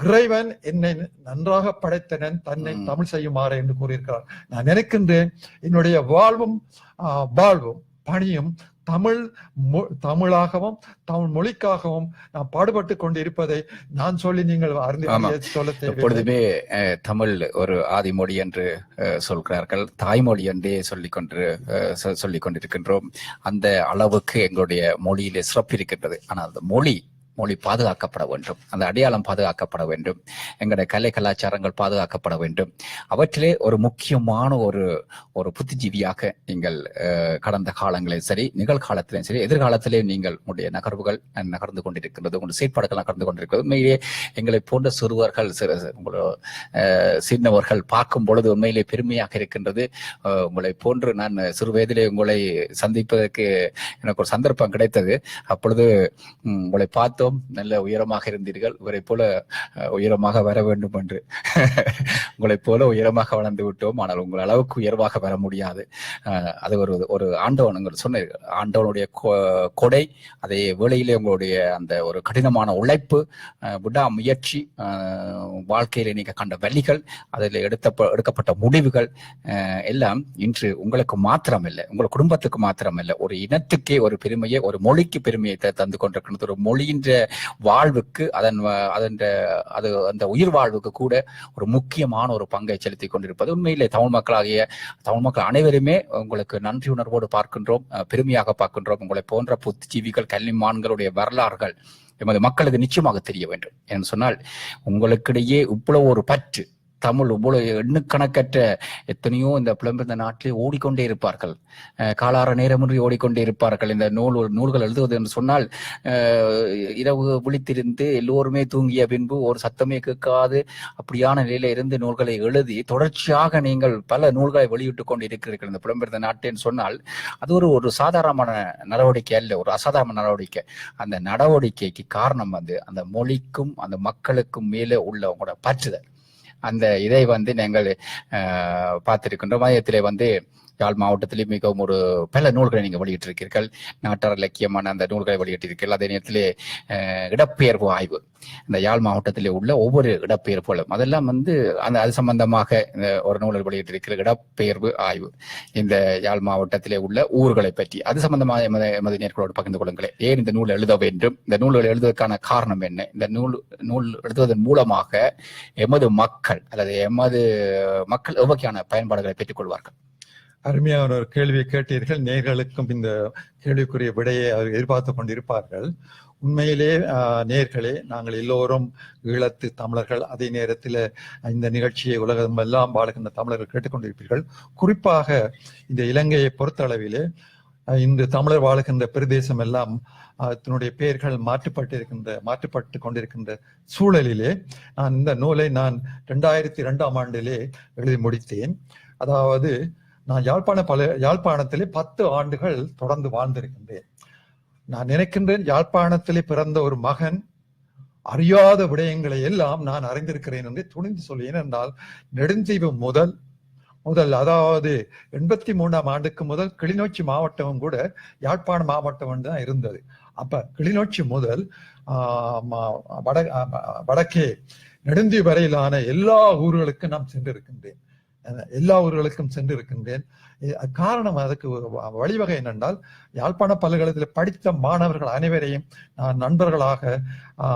இறைவன் என்னை நன்றாக படைத்தனன் தன்னை தமிழ் செய்யுமாறு என்று கூறியிருக்கிறார். நான் நினைக்கின்றேன் என்னுடைய வாழ்வும் பணியும் தமிழாகவும் தமிழ் மொழிக்காகவும் நான் பாடுபட்டு கொண்டிருப்பதை நான் சொல்லி நீங்கள் சொல்ல தேவை.
எப்பொழுதுமே தமிழ் ஒரு ஆதி மொழி என்று சொல்கிறார்கள், தாய்மொழி என்றே சொல்லிக் கொண்டிருக்கின்றோம். அந்த அளவுக்கு எங்களுடைய மொழியிலே சிறப்பு இருக்கின்றது. ஆனால் அந்த மொழி பாதுகாக்கப்பட வேண்டும், அந்த அடையாளம் பாதுகாக்கப்பட வேண்டும், எங்களுடைய கலை கலாச்சாரங்கள் பாதுகாக்கப்பட வேண்டும். அவற்றிலே ஒரு முக்கியமான ஒரு புத்திஜீவியாக நீங்கள் கடந்த காலங்களிலும் சரி, நிகழ்காலத்திலும் சரி, எதிர்காலத்திலே நீங்கள் உங்களுடைய நகர்வுகள் நகர்ந்து கொண்டிருக்கிறது, உங்களுடைய செயற்பாடுகள் நகர்ந்து கொண்டிருக்கிறது. உண்மையிலே எங்களை போன்ற சிறுவர்கள் சின்னவர்கள் பார்க்கும் பொழுது உண்மையிலே பெருமையாக இருக்கின்றது. உங்களை போன்று நான் சிறு வயதிலே உங்களை சந்திப்பதற்கு எனக்கு ஒரு சந்தர்ப்பம் கிடைத்தது. அப்பொழுது உங்களை பார்த்தோம், நல்ல உயரமாக இருந்தீர்கள். இவரை போல உயரமாக வர வேண்டும் என்று உங்களை போல உயரமாக வளர்ந்து விட்டோம். ஆனால் உங்கள் அளவுக்கு உயர்வாக வர முடியாது. அது ஒரு ஆண்டவன் சொன்னீர்கள், ஆண்டவனுடைய கொடை. அதே வேளையிலே உங்களுடைய அந்த ஒரு கடினமான உழைப்பு, விடாமுயற்சி, வாழ்க்கையில நீங்க கண்ட வழிகள், அதில் எடுக்கப்பட்ட முடிவுகள் எல்லாம் இன்று உங்களுக்கு மாத்திரமில்லை, உங்கள் குடும்பத்துக்கு மாத்திரமில்லை, ஒரு இனத்துக்கே ஒரு பெருமையை, ஒரு மொழிக்கு பெருமையை தந்து கொண்டிருக்கிறது. ஒரு மொழியின் வாழ்வுக்கு அந்த உயிர் வாழ்வுக்கு கூட ஒரு முக்கியமான ஒரு பங்கை செலுத்தி கொண்டிருப்பது உண்மையிலே தமிழ் மக்கள் அனைவருமே உங்களுக்கு நன்றி உணர்வோடு பார்க்கின்றோம், பெருமையாக பார்க்கின்றோம். உங்களை போன்ற புத்திஜீவிகள், கல்விமான்களுடைய வரலாறுகள் எமது மக்களுக்கு நிச்சயமாக தெரிய வேண்டும் என்று சொன்னால், உங்களுக்கிடையே இவ்வளவு ஒரு பற்று, தமிழ் இவ்வளவு எண்ணுக்கணக்கற்ற எத்தனையோ இந்த புலம்பெயர்ந்த நாட்டிலே ஓடிக்கொண்டே இருப்பார்கள், காலார நேரமின்றி ஓடிக்கொண்டே இருப்பார்கள். இந்த நூல்கள் எழுதுவது என்று சொன்னால் இரவு விழித்திருந்து எல்லோருமே தூங்கிய பின்பு ஒரு சத்தமே கேட்காது அப்படியான நிலையில இருந்து நூல்களை எழுதி தொடர்ச்சியாக நீங்கள் பல நூல்களை வெளியிட்டுக் கொண்டு இருக்கிறீர்கள் இந்த புலம்பெயர்ந்த நாட்டேன்னு சொன்னால், அது ஒரு சாதாரணமான நடவடிக்கை அல்ல, ஒரு அசாதாரண நடவடிக்கை. அந்த நடவடிக்கைக்கு காரணம் அந்த மொழிக்கும் அந்த மக்களுக்கும் மேலே உள்ள உங்களோட பற்றுதல். அந்த இதை நாங்கள் பார்த்திருக்கின்றோம். மையத்திலே யாழ் மாவட்டத்திலே மிகவும் பல நூல்களை நீங்கள் வெளியிட்டிருக்கிறீர்கள், நாட்டார் இலக்கியமான அந்த நூல்களை வெளியிட்டிருக்கிறீர்கள். அதே நேரத்திலே இடப்பெயர்வு ஆய்வு, இந்த யாழ் மாவட்டத்திலே உள்ள ஒவ்வொரு இடப்பெயர்வுகளும் அதெல்லாம் அது சம்பந்தமாக ஒரு நூலை வெளியிட்டிருக்கிற இடப்பெயர்வு ஆய்வு, இந்த யாழ் மாவட்டத்திலே உள்ள ஊர்களை பற்றி அது சம்பந்தமாக எமது நேர்களோடு பகிர்ந்து கொள்ளுங்களேன். ஏன் இந்த நூல் எழுத வேண்டும், இந்த நூல்கள் எழுதுவதற்கான காரணம் என்ன, இந்த நூல் எழுதுவதன் மூலமாக எமது மக்கள் எவ்வகையான பயன்பாடுகளை பெற்றுக் கொள்வார்கள்?
அருமையான ஒரு கேள்வியை கேட்டீர்கள். நேர்களுக்கும் இந்த கேள்விக்குரிய விடையை அவர் எதிர்பார்த்து கொண்டிருப்பார்கள். உண்மையிலே நேர்களே, நாங்கள் எல்லோரும் ஈழத்து தமிழர்கள். அதே நேரத்தில் இந்த நிகழ்ச்சியை உலகம் எல்லாம் வாழ்கின்ற தமிழர்கள் கேட்டுக்கொண்டிருப்பீர்கள். குறிப்பாக இந்த இலங்கையை பொறுத்த அளவிலே இன்று தமிழர் வாழ்கின்ற பிரதேசம் எல்லாம் அதனுடைய பெயர்கள் மாற்றப்பட்டு கொண்டிருக்கின்ற சூழலிலே நான் இந்த நூலை 2002ஆம் ஆண்டிலே எழுதி முடித்தேன். அதாவது நான் யாழ்ப்பாணத்திலே 10 ஆண்டுகள் தொடர்ந்து வாழ்ந்திருக்கின்றேன். நான் நினைக்கின்றேன், யாழ்ப்பாணத்திலே பிறந்த ஒரு மகன் அறியாத விடயங்களை எல்லாம் நான் அறிந்திருக்கிறேன் என்று துணிந்து சொல்ல. ஏனென்றால் நெடுந்தீவு முதல் அதாவது 83ஆம் ஆண்டுக்கு முதல் கிளிநொச்சி மாவட்டமும் கூட யாழ்ப்பாண மாவட்டம் தான் இருந்தது. அப்ப கிளிநொச்சி முதல் வடக்கே நெடுந்தீவு வரையிலான எல்லா ஊர்களுக்கும் நான் சென்றிருக்கின்றேன். காரணம், அதுக்கு வழிவகை என்னென்றால், யாழ்ப்பாண பல்கலைக்கழகத்தில் படித்த மாணவர்கள் அனைவரையும் நான் நண்பர்களாக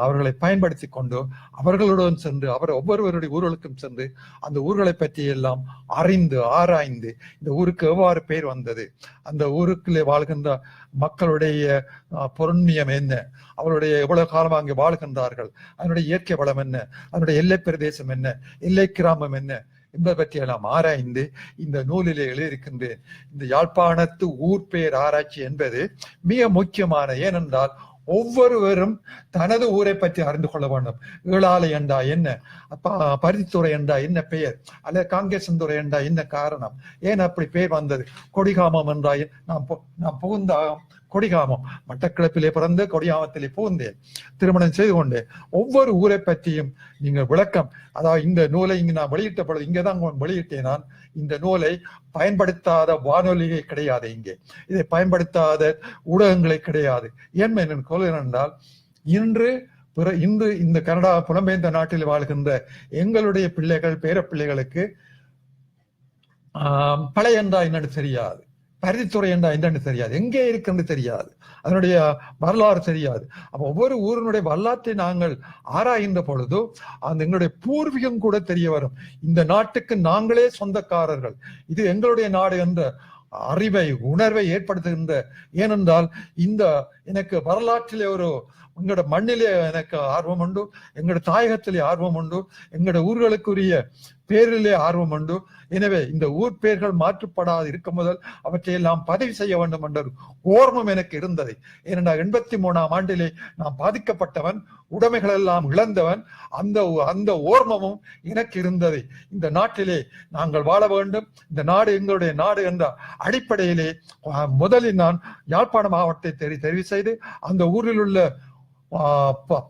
அவர்களை பயன்படுத்தி கொண்டு அவர்களுடன் சென்று ஒவ்வொருவருடைய ஊர்களுக்கும் சென்று அந்த ஊர்களை பற்றி எல்லாம் அறிந்து ஆராய்ந்து இந்த ஊருக்கு எவ்வாறு பெயர் வந்தது, அந்த ஊருக்குள்ளே வாழ்கின்ற மக்களுடைய பொருண்மியம் என்ன, அவருடைய எவ்வளவு காலமாக அங்கே வாழ்கின்றார்கள், அதனுடைய இயற்கை வளம் என்ன, அதனுடைய எல்லை பிரதேசம் என்ன, எல்லை கிராமம் என்ன என்பதை பற்றி எல்லாம் ஆராய்ந்து இந்த நூலிலே எழுதியிருக்கின்றேன். இந்த யாழ்ப்பாணத்து ஊர் பெயர் ஆராய்ச்சி என்பது மிக முக்கியமான. ஏனென்றால் ஒவ்வொருவரும் தனது ஊரை பற்றி அறிந்து கொள்ள வேண்டும். ஈழாலை என்றா என்ன, பருத்தித்துறை என்றா என்ன பெயர், அல்லது காங்கேசந்துறை என்றா என்ன காரணம், ஏன் அப்படி பெயர் வந்தது, கொடிகாமம் என்றா நான் புகுந்த கொடிகாமம், மட்டக்களப்பிலே பிறந்து கொடிகாமத்திலே புகுந்தேன், திருமணம் செய்து கொண்டேன். ஒவ்வொரு ஊரை பற்றியும் நீங்கள் விளக்கம், அதாவது இந்த நூலை இங்கு நான் வெளியிட்ட பொழுது இங்கேதான் வெளியிட்டேன். நான் இந்த நூலை பயன்படுத்தாத வானொலியை கிடையாது, இதை பயன்படுத்தாத ஊடகங்களை கிடையாது. ஏன் என்றால் இன்று இந்த கனடா புலம்பெயர்ந்த நாட்டில் வாழ்கின்ற எங்களுடைய பிள்ளைகள் பேர பிள்ளைகளுக்கு பழைய என்றா என்னன்னு தெரியாது, பருத்தித்துறை என்றா என்னன்னு தெரியாது, எங்கே இருக்குன்னு தெரியாது, அதனுடைய வரலாறு தெரியாது. அப்ப ஒவ்வொரு ஊரினுடைய வரலாற்றை நாங்கள் ஆராய்கின்ற பொழுது எங்களுடைய பூர்வீகம் கூட தெரிய வரும். இந்த நாட்டுக்கு நாங்களே சொந்தக்காரர்கள், இது எங்களுடைய நாடு என்ற அறிவை உணர்வை ஏற்படுத்துகின்ற. ஏனென்றால் எனக்கு வரலாற்றிலே எங்களோட மண்ணிலே எனக்கு ஆர்வம் உண்டு, எங்களோட தாயகத்திலே ஆர்வம் உண்டு, எங்களோட ஊர்களுக்குரிய பேரிலே ஆர்வம் உண்டு. எனவே இந்த ஊர் பெயர்கள் மாற்றப்படாது இருக்கும் முதல் அவற்றையெல்லாம் பதிவு செய்ய வேண்டும் என்ற ஓர்மம் எனக்கு இருந்தது. ஏனென்றால் 83ஆம் ஆண்டிலே நான் பாதிக்கப்பட்டவன், உடைமைகள் எல்லாம் இழந்தவன். அந்த ஓர்மமும் எனக்கு இருந்தது. இந்த நாட்டிலே நாங்கள் வாழ வேண்டும், இந்த நாடு எங்களுடைய நாடு என்ற அடிப்படையிலே முதலில் நான் யாழ்ப்பாண மாவட்டத்தை தெரிவு செய்து அந்த ஊரில் உள்ள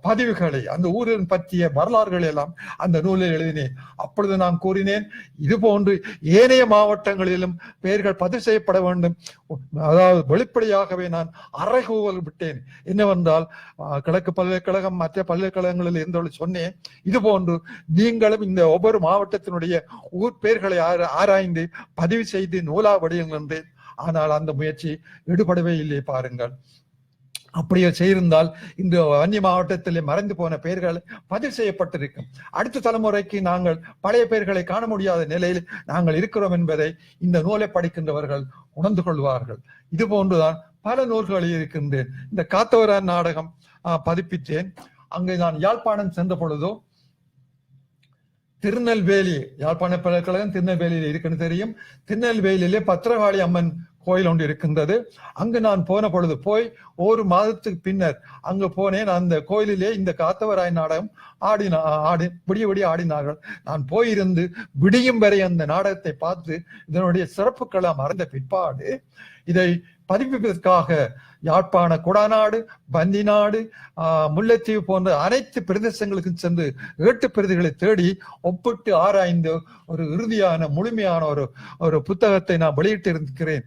பதிவுகளை, அந்த ஊரின் பற்றிய வரலாறுகளை எல்லாம் அந்த நூலில் எழுதினேன். அப்பொழுது நான் கூறினேன், இது போன்று ஏனைய மாவட்டங்களிலும் பெயர்கள் பதிவு செய்யப்பட வேண்டும். அதாவது வெளிப்படையாகவே நான் அறைகூவல் விட்டேன். என்னவென்றால், கிழக்கு பல்கலைக்கழகம் மற்ற பல்கலைக்கழகங்களில் இருந்தவர்கள் சொன்னேன், இது போன்று நீங்களும் இந்த ஒவ்வொரு மாவட்டத்தினுடைய ஊர் பெயர்களை ஆராய்ந்து பதிவு செய்து நூலா வடியுங்கள் என்றேன். ஆனால் அந்த முயற்சி ஈடுபடவே இல்லை. பாருங்கள், அப்படியே செய்திருந்தால் இந்த வன்னி மாவட்டத்திலே மறைந்து போன பெயர்கள் பதிவு செய்யப்பட்டிருக்கும். அடுத்த தலைமுறைக்கு நாங்கள் பழைய பெயர்களை காண முடியாத நிலையில் நாங்கள் இருக்கிறோம் என்பதை இந்த நூலை படிக்கின்றவர்கள் உணர்ந்து கொள்வார்கள். இது போன்றுதான் பல நூல்கள் இருக்கின்றேன். இந்த காத்தவரான் நாடகம் பதிப்பித்தேன். அங்கே நான் யாழ்ப்பாணம் சென்ற பொழுதோ திருநெல்வேலி, யாழ்ப்பாண பல்கலைக்கழகம் திருநெல்வேலியில் இருக்குன்னு தெரியும். திருநெல்வேலியிலே பத்திரகாளி அம்மன் கோயில் ஒன்று இருக்கின்றது. அங்கு நான் போன பொழுது போய் ஒரு மாதத்துக்கு பின்னர் அங்கு போனேன். அந்த கோயிலிலே இந்த காத்தவராய் நாடகம் விடிய ஆடினார்கள். நான் போயிருந்து விடியும் வரை அந்த நாடகத்தை பார்த்து இதனுடைய சிறப்புக்கெல்லாம் அறிந்த பிற்பாடு இதை பதிப்பிப்பதற்காக யாழ்ப்பாண குடாநாடு, பந்தி நாடு, முல்லைத்தீவு போன்ற அனைத்து பிரதேசங்களுக்கும் சென்று 8 பிரதிகளை தேடி ஒப்பிட்டு ஆராய்ந்து ஒரு இறுதியான முழுமையான ஒரு புத்தகத்தை நான் வெளியிட்டிருக்கிறேன்.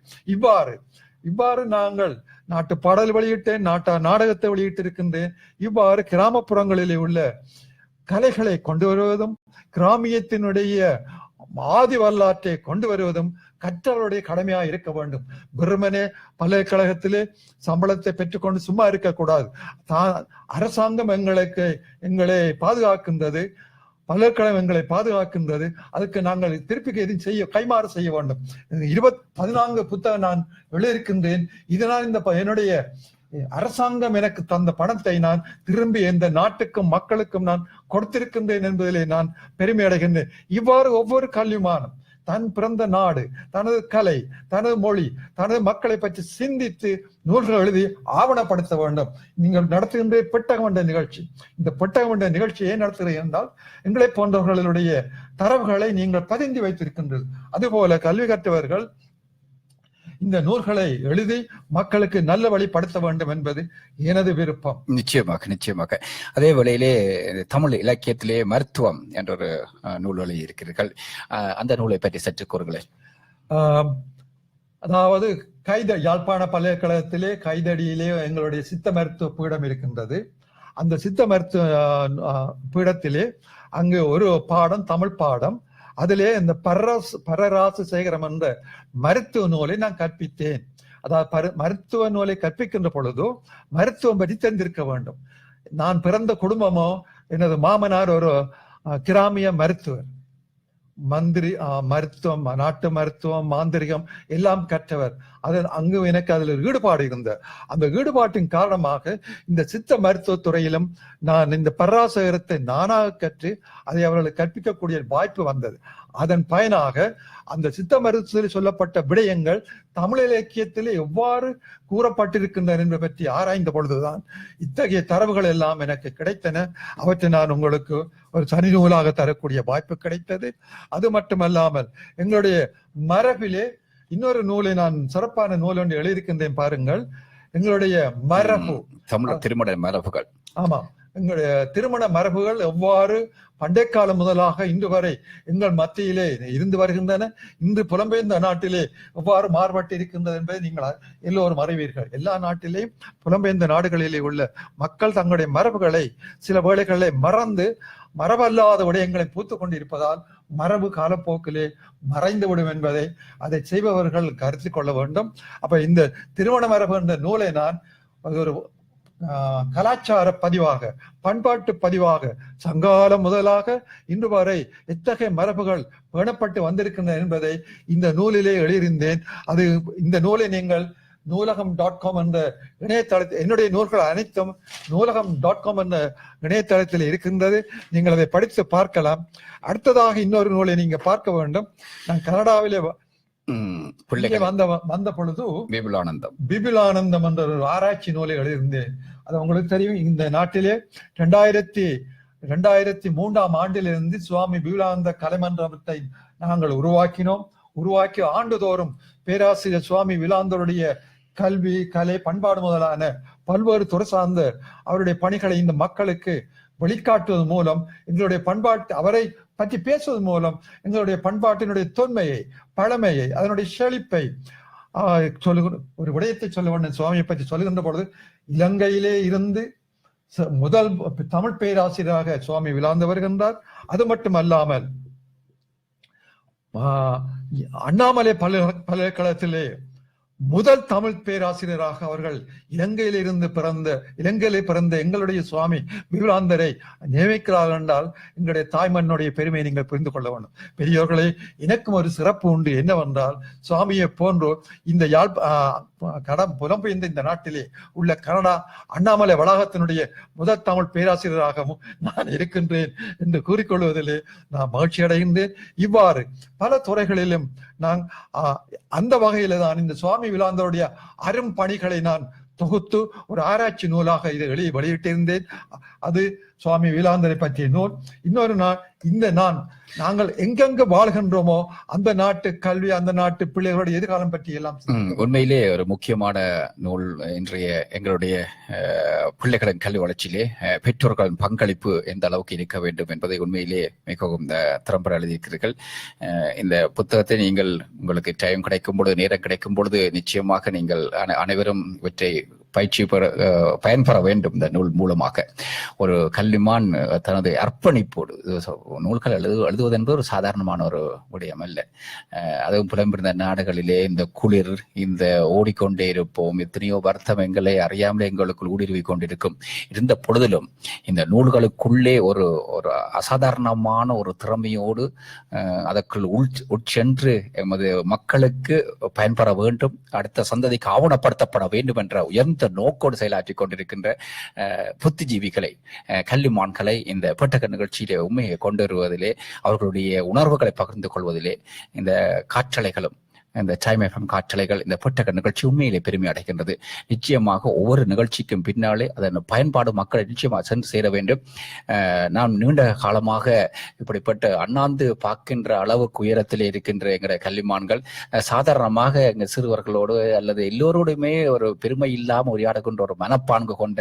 இவ்வாறு நாங்கள் நாட்டு பாடல் வெளியிட்டேன், நாடகத்தை வெளியிட்டிருக்கின்றேன். இவ்வாறு கிராமப்புறங்களிலே உள்ள கலைகளை கொண்டு வருவதும் கிராமியத்தினுடைய ஆதி வரலாற்றை கொண்டு வருவதும் கற்றவருடைய கடமையா இருக்க வேண்டும். வெறுமனே பல்கலைக்கழகத்திலே சம்பளத்தை பெற்றுக்கொண்டு சும்மா இருக்கக்கூடாது. அரசாங்கம் எங்களை பாதுகாக்கின்றது. பல்கலைக்கழகங்களை பாதுகாக்கின்றது. அதுக்கு நாங்கள் திருப்பி எதுவும் கைமாறு செய்ய வேண்டும். 14 புத்தகம் நான் எழுதியிருக்கின்றேன். இதனால் என்னுடைய அரசாங்கம் எனக்கு தந்த பணத்தை நான் திரும்பி எந்த நாட்டுக்கும் மக்களுக்கும் நான் கொடுத்திருக்கின்றேன் என்பதிலே நான் பெருமை அடைகின்றேன். இவ்வாறு ஒவ்வொரு கல்விமானும் தன் பிறந்த நாடு, தனது கலை, தனது மொழி, தனது மக்களை பற்றி சிந்தித்து நூல்கள் எழுதி ஆவணப்படுத்த வேண்டும். நீங்கள் நடத்துகின்ற பெட்டகம் என்ற நிகழ்ச்சி, இந்த பெட்டகம் என்ற நிகழ்ச்சியை நடத்துகிறேன் என்றால் எங்களை போன்றவர்களுடைய தரவுகளை நீங்கள் பதிந்து வைத்திருக்கின்றது. அதுபோல கல்வி கற்றவர்கள் இந்த நூல்களை எழுதி மக்களுக்கு நல்ல வழிப்படுத்த வேண்டும் என்பது எனது விருப்பம்.
நிச்சயமாக. அதே வேளையிலே தமிழ் இலக்கியத்திலே மருத்துவம் என்ற ஒரு நூல் எழுதி இருக்கிறீர்கள். அந்த நூலை பற்றி சற்று கூறுங்களேன்.
அதாவது யாழ்ப்பாண பல்கலைக்கழகத்திலே கைதடியிலே எங்களுடைய சித்த மருத்துவ பீடம் இருக்கின்றது. அந்த சித்த மருத்துவ பீடத்திலே அங்கு ஒரு பாடம் தமிழ் பாடம். அதிலே இந்த பரராசு சேகரம் என்ற மருத்துவ நூலை நான் கற்பித்தேன். அதாவது மருத்துவ நூலை கற்பிக்கின்ற பொழுதோ மருத்துவம் பற்றி தெரிந்திருக்க வேண்டும். நான் பிறந்த குடும்பமோ, எனது மாமனார் ஒரு கிராமிய மருத்துவர், மருத்துவம், நாட்டு மருத்துவம், மாந்திரிகம் எல்லாம் கற்றவர். அங்கு எனக்கு அதுல ஈடுபாடு இருந்த அந்த ஈடுபாட்டின் காரணமாக இந்த சித்த மருத்துவத்துறையிலும் நான் இந்த பராசகரத்தை நானாக கற்று அதை அவர்களுக்கு கற்பிக்கக்கூடிய வாய்ப்பு வந்தது. அதன் பயனாக அந்த சித்த மருத்துவத்தில் சொல்லப்பட்ட விடயங்கள் தமிழ் இலக்கியத்திலே எவ்வாறு கூறப்பட்டிருக்கின்றன என்பதை பற்றி ஆராய்ந்த பொழுதுதான் இத்தகைய தரவுகள் எல்லாம் எனக்கு கிடைத்தன. அவற்றை நான் உங்களுக்கு ஒரு தனி நூலாக தரக்கூடிய வாய்ப்பு கிடைத்தது. அது மட்டுமல்லாமல் எங்களுடைய மரபிலே இன்னொரு நூலை நான் சிறப்பான நூல் ஒன்று எழுதியிருக்கின்றேன். பாருங்கள், எங்களுடைய மரபு,
தமிழ் திருமண மரபுகள்.
ஆமா, எங்களுடைய திருமண மரபுகள் எவ்வாறு பண்டை காலம் முதலாக இன்று வரை எங்கள் மத்தியிலே இருந்து வருகின்றன, இன்று புலம்பெயர்ந்த நாட்டிலே எவ்வாறு மாறுபட்டு இருக்கின்றது என்பதை நீங்கள் எல்லோரும் அறிவீர்கள். எல்லா நாட்டிலேயும் புலம்பெயர்ந்த நாடுகளிலே உள்ள மக்கள் தங்களுடைய மரபுகளை சில வேளைகளை மறந்து மரபல்லாத விடயங்களை பூத்து கொண்டிருப்பதால் மரபு காலப்போக்கிலே மறைந்துவிடும் என்பதை அதை செய்பவர்கள் கருத்தில் கொள்ள வேண்டும். அப்ப இந்த திருமண மரபு என்ற நூலை நான் ஒரு கலாச்சார பதிவாக, பண்பாட்டு பதிவாக, சங்காலம் முதலாக இன்று வரை எத்தகைய மரபுகள் பேணப்பட்டு வந்திருக்கின்றன என்பதை இந்த நூலிலே எழுதியிருந்தேன். அது இந்த நூலை நீங்கள் நூலகம்.com என்ற இணையதளத்தில், என்னுடைய நூல்கள் அனைத்தும் நூலகம்.com என்ற இணையதளத்தில் இருக்கின்றது. நீங்கள் அதை படித்து பார்க்கலாம். அடுத்ததாக இன்னொரு நூலை நீங்க பார்க்க வேண்டும். நான் கனடாவிலே வந்த பொழுது பிபுலானந்தம் என்ற ஒரு ஆராய்ச்சி நூலை எழுதியிருந்தேன். அது உங்களுக்கு தெரியும், இந்த நாட்டிலே 2003ஆம் ஆண்டிலிருந்து சுவாமி பிபுலானந்த கலைமன்றத்தை நாங்கள் உருவாக்கி ஆண்டுதோறும் பேராசிரியர் சுவாமி விபுலானந்தருடைய கல்வி, கலை, பண்பாடு முதலான பல்வேறு துறை சார்ந்த அவருடைய பணிகளை இந்த மக்களுக்கு வெளிக்காட்டுவது மூலம், எங்களுடைய பண்பாட்டு அவரை பற்றி பேசுவது மூலம் எங்களுடைய பண்பாட்டினுடைய தொன்மையை, பழமையை, அதனுடைய செழிப்பை ஒரு விடயத்தை சொல்ல வேண்டும். சுவாமியை பற்றி சொல்லுகின்ற பொழுது, இலங்கையிலே இருந்து முதல் தமிழ் பேராசிரியராக சுவாமி விபுலானந்தர் வருகின்றார். அது மட்டுமல்லாமல் அண்ணாமலை பல்கலைக்கழகத்திலே முதல் தமிழ் பேராசிரியராக அவர்கள் இலங்கையிலே பிறந்த எங்களுடைய சுவாமி விபுலானந்தரை நியமிக்கிறார்கள் என்றால் எங்களுடைய தாய்மண்ணுடைய பெருமையை நீங்கள் புரிந்து கொள்ள வேண்டும். பெரியோர்களே, எனக்கும் ஒரு சிறப்பு உண்டு. என்னவென்றால், சுவாமியை போன்று இந்த புலம்பெயர்ந்த இந்த நாட்டிலே உள்ள கனடா அண்ணாமலை வளாகத்தினுடைய முதல் தமிழ் பேராசிரியராகவும் நான் இருக்கின்றேன் என்று கூறிக்கொள்வதிலே நான் மகிழ்ச்சி அடைகின்றேன். இவ்வாறு பல துறைகளிலும் நான் அந்த வகையில தான் இந்த சுவாமி விபுலானந்தருடைய அரும் பணிகளை நான் தொகுத்து ஒரு ஆராய்ச்சி நூலாக இதை வெளியிட்டிருந்தேன். அது சுவாமி விபுலானந்தரை பற்றிய நூல். இன்னொரு நாங்கள் எங்கெங்கு வாழ்கின்றோமோ அந்த நாட்டு கல்வி, அந்த நாட்டு பிள்ளைகளுடைய எதிர்காலம் பற்றி எல்லாம்
உண்மையிலே ஒரு முக்கியமான நூல். இன்றைய எங்களுடைய பிள்ளைகளின் கல்வி வளர்ச்சியிலே பெற்றோர்களின் பங்களிப்பு எந்த அளவுக்கு இருக்க வேண்டும் என்பதை உண்மையிலே மிகவும் திறம்பட எழுதியிருக்கிறீர்கள். இந்த புத்தகத்தை நீங்கள் உங்களுக்கு டைம் கிடைக்கும் பொழுது, நேரம் கிடைக்கும் பொழுது நிச்சயமாக நீங்கள் அனைவரும் இவற்றை பயிற்சி பயன்பெற வேண்டும். இந்த நூல் மூலமாக ஒரு கல்விமான் தனது அர்ப்பணிப்போடு நூல்கள் எழுதுவது என்பது ஒரு சாதாரணமான ஒரு விடயம் அல்ல. அதுவும் புலம்பெயர்ந்த நாடுகளிலே இந்த குளிர், இந்த ஓடிக்கொண்டே இருப்போம், எத்தனையோ வருத்தம் எங்களை அறியாமலே எங்களுக்குள் ஊடுருவி கொண்டிருக்கும். இருந்த பொழுதிலும் இந்த நூல்களுக்குள்ளே ஒரு அசாதாரணமான ஒரு திறமையோடு அதற்குள் உட்சென்று எமது மக்களுக்கு பயன்பெற வேண்டும், அடுத்த சந்ததிக்கு ஆவணப்படுத்தப்பட வேண்டும் என்ற உயர்ந்த நோக்கோடு செயலாற்றிக் கொண்டிருக்கின்ற புத்திஜீவிகளை, கல்விமான்களை இந்த பெட்டக நிகழ்ச்சியிலே உண்மையை கொண்டு வருவதிலே, அவர்களுடைய உணர்வுகளை பகிர்ந்து கொள்வதிலே இந்த காற்றலைகளும், இந்த டைம் எஃப்எம் காற்றலைகள், இந்த பெட்டக நிகழ்ச்சி உண்மையிலே பெருமை அடைகின்றது. நிச்சயமாக ஒவ்வொரு நிகழ்ச்சிக்கும் பின்னாலே அதன் பயன்பாடு மக்களை நிச்சயமாக சென்று சேர வேண்டும். நாம் நீண்ட காலமாக இப்படிப்பட்ட அண்ணாந்து பார்க்கின்ற அளவுக்கு உயரத்திலே இருக்கின்ற எங்களுடைய கல்விமான்கள் சாதாரணமாக எங்கள் சிறுவர்களோடு அல்லது எல்லோரோடுமே ஒரு பெருமை இல்லாமல் உரையாடுகின்ற ஒரு மனப்பான்கு கொண்ட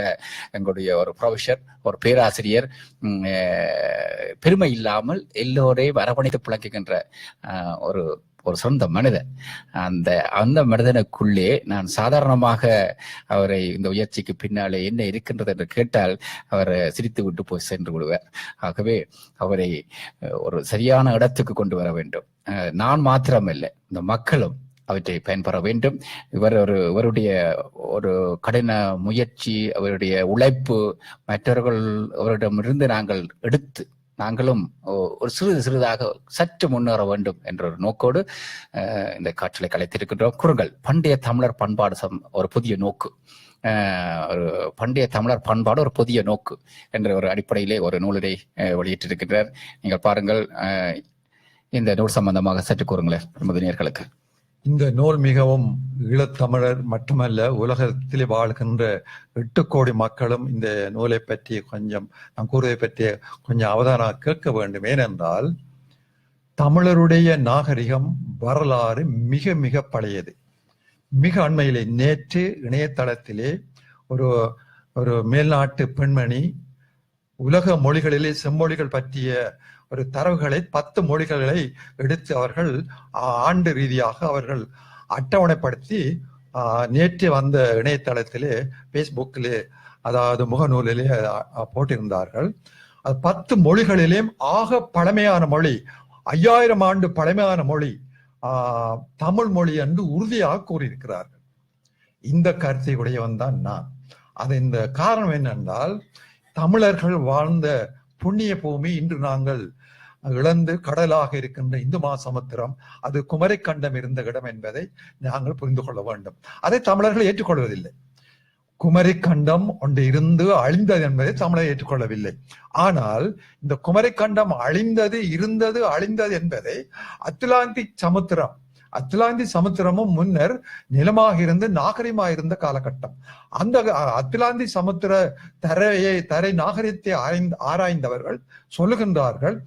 எங்களுடைய ஒரு ப்ரொஃபஸர், ஒரு பேராசிரியர், பெருமை இல்லாமல் எல்லோரையும் அரவணைத்து புழங்குகின்ற ஒரு சிறந்த மனிதன். அந்த மனிதனுக்குள்ளே நான் சாதாரணமாக அவரை இந்த உயர்ச்சிக்கு பின்னாலே என்ன இருக்கின்றது என்று கேட்டால் அவர் சிரித்து விட்டு போய் சென்று விடுவார். ஆகவே அவரை ஒரு சரியான இடத்துக்கு கொண்டு வர வேண்டும். நான் மாத்திரமில்லை, இந்த மக்களும் அவற்றை பயன்பெற வேண்டும். இவருடைய ஒரு கடின முயற்சி, அவருடைய உழைப்பு மற்றவர்கள் அவரிடமிருந்து நாங்களும் ஒரு சிறிதாக சற்று முன்னேற வேண்டும் என்ற ஒரு நோக்கோடு இந்த காற்றலை கலைத்திருக்கின்றோம். குறுங்கள் பண்டைய தமிழர் பண்பாடு ஒரு புதிய நோக்கு, ஒரு பண்டைய தமிழர் பண்பாடு ஒரு புதிய நோக்கு என்ற ஒரு அடிப்படையிலே ஒரு நூலினை வெளியிட்டிருக்கின்றார். நீங்கள் பாருங்கள், இந்த நூல் சம்பந்தமாக சற்று கூறுங்களேன் நேயர்களுக்கு.
இந்த நூல் மிகவும் ஈழத்தமிழர் மட்டுமல்ல, உலகத்திலே வாழ்கின்ற 8 கோடி மக்களும் இந்த நூலை பற்றி நான் கூறுவதை பற்றி கொஞ்சம் அவதானம் கேட்க வேண்டும். ஏனென்றால் தமிழருடைய நாகரிகம் வரலாறு மிக மிக பழையது. மிக அண்மையிலே நேற்று இணையதளத்திலே ஒரு மேல்நாட்டு பெண்மணி உலக மொழிகளிலே செம்மொழிகள் பற்றிய ஒரு தரவுகளை 10 மொழிகளை எடுத்து அவர்கள் ஆண்டு ரீதியாக அவர்கள் அட்டவணைப்படுத்தி நேற்று வந்த இணையதளத்திலே, பேஸ்புக்கிலே, அதாவது முகநூலிலே போட்டிருந்தார்கள். அது 10 மொழிகளிலேயும் ஆக பழமையான மொழி, 5000 ஆண்டு பழமையான மொழி தமிழ் மொழி என்று உறுதியாக கூறியிருக்கிறார்கள். இந்த கருத்தை உடையவன் தான் நான். இந்த காரணம் என்னென்றால், தமிழர்கள் வாழ்ந்த புண்ணிய பூமி இன்று நாங்கள் இழந்து கடலாக இருக்கின்ற இந்து மகாசமுத்திரம், அது குமரிக்கண்டம் இருந்த இடம் என்பதை நாங்கள் புரிந்து கொள்ள வேண்டும். அதை தமிழர்கள் ஏற்றுக்கொள்வதில்லை. குமரிக்கண்டம் ஒன்று இருந்து அழிந்தது என்பதை தமிழர் ஏற்றுக்கொள்ளவில்லை. ஆனால் இந்த குமரிக்கண்டம் இருந்தது அழிந்தது என்பதை அத்லாந்திக் சமுத்திரமும் முன்னர் நிலமாக இருந்து நாகரிகமாக இருந்த காலகட்டம். அந்த அத்லாந்திக் சமுத்திர தரை நாகரிகத்தை ஆராய்ந்தவர்கள் சொல்லுகின்றார்கள்,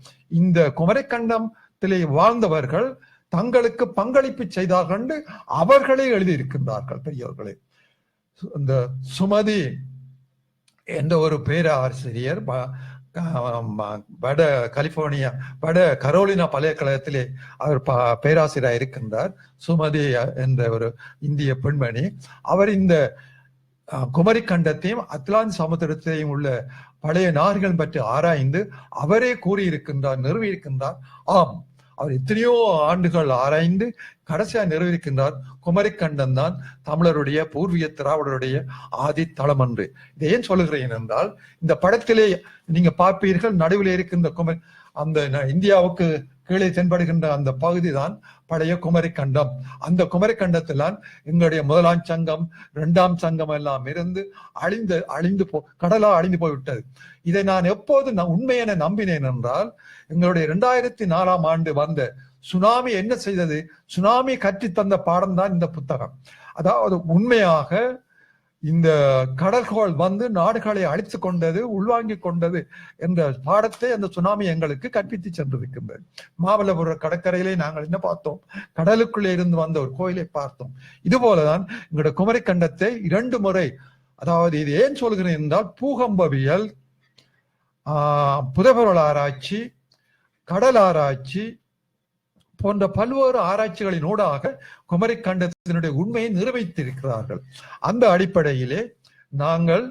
இந்த குமரிக்கண்டத்திலே வாழ்ந்தவர்கள் தங்களுக்கு பங்களிப்பு செய்தார்கள் என்று அவர்களே எழுதியிருக்கின்றார்கள். பெரியவர்களே, இந்த சுமதி என்ற ஒரு பேராசிரியர் வட கரோலினா பல்கலைக்கழகத்திலே அவர் பேராசிரியர் இருக்கின்றார். சுமதி என்ற ஒரு இந்திய பெண்மணி. அவர் இந்த குமரிக்கண்டத்தையும் அத்லாந்திக் சமுத்திரத்தையும் உள்ள பழைய நாகரிகம் பற்றி ஆராய்ந்து அவரே கூறியிருக்கின்றார், நிறுவியிருக்கின்றார். ஆம், அவர் எத்தனையோ ஆண்டுகள் ஆராய்ந்து கடைசியா நிறுவியிருக்கின்றார், குமரிக்கண்டம் தான் தமிழருடைய பூர்வீக திராவிடருடைய ஆதி தளம் என்று. இதை ஏன் சொல்லுகிறேன் என்றால், இந்த படத்திலே நீங்க பார்ப்பீர்கள், நடுவில் இருக்கின்ற அந்த இந்தியாவுக்கு கீழே தென்படுகின்ற அந்த பகுதி தான் பழைய குமரிக்கண்டம். அந்த குமரிக்கண்டத்தில்தான் எங்களுடைய 1ஆம் சங்கம் 2ஆம் சங்கம் எல்லாம் இருந்து கடலா அழிந்து போய்விட்டது. இதை நான் எப்போது உண்மையென நம்பினேன் என்றால், எங்களுடைய 2004ஆம் ஆண்டு வந்த சுனாமி என்ன செய்தது, சுனாமி கற்றுத்தந்த பாடம் தான் இந்த புத்தகம். அதாவது உண்மையாக இந்த கடல்கோள் வந்து நாடுகளை அழித்து கொண்டது, உள்வாங்கிக் கொண்டது என்ற பாடத்தை அந்த சுனாமி எங்களுக்கு கற்பித்து சென்றிருக்கின்றது. மாமல்லபுர கடற்கரையிலே நாங்கள் என்ன பார்த்தோம், கடலுக்குள்ளே இருந்து வந்த ஒரு கோயிலை பார்த்தோம். இது போலதான் எங்களுடைய குமரிக்கண்டத்தை 2 முறை, அதாவது இது ஏன் சொல்கிறேன் என்றால், பூகம்பவியல், புதைபொருள் ஆராய்ச்சி, கடல் ஆராய்ச்சி, போன்ற பல்வேறு ஆராய்ச்சிகளின் ஊடாக குமரி கண்டத்தினுடைய உண்மையை நிரூபித்திருக்கிறார்கள். அந்த அடிப்படையிலே நாங்கள்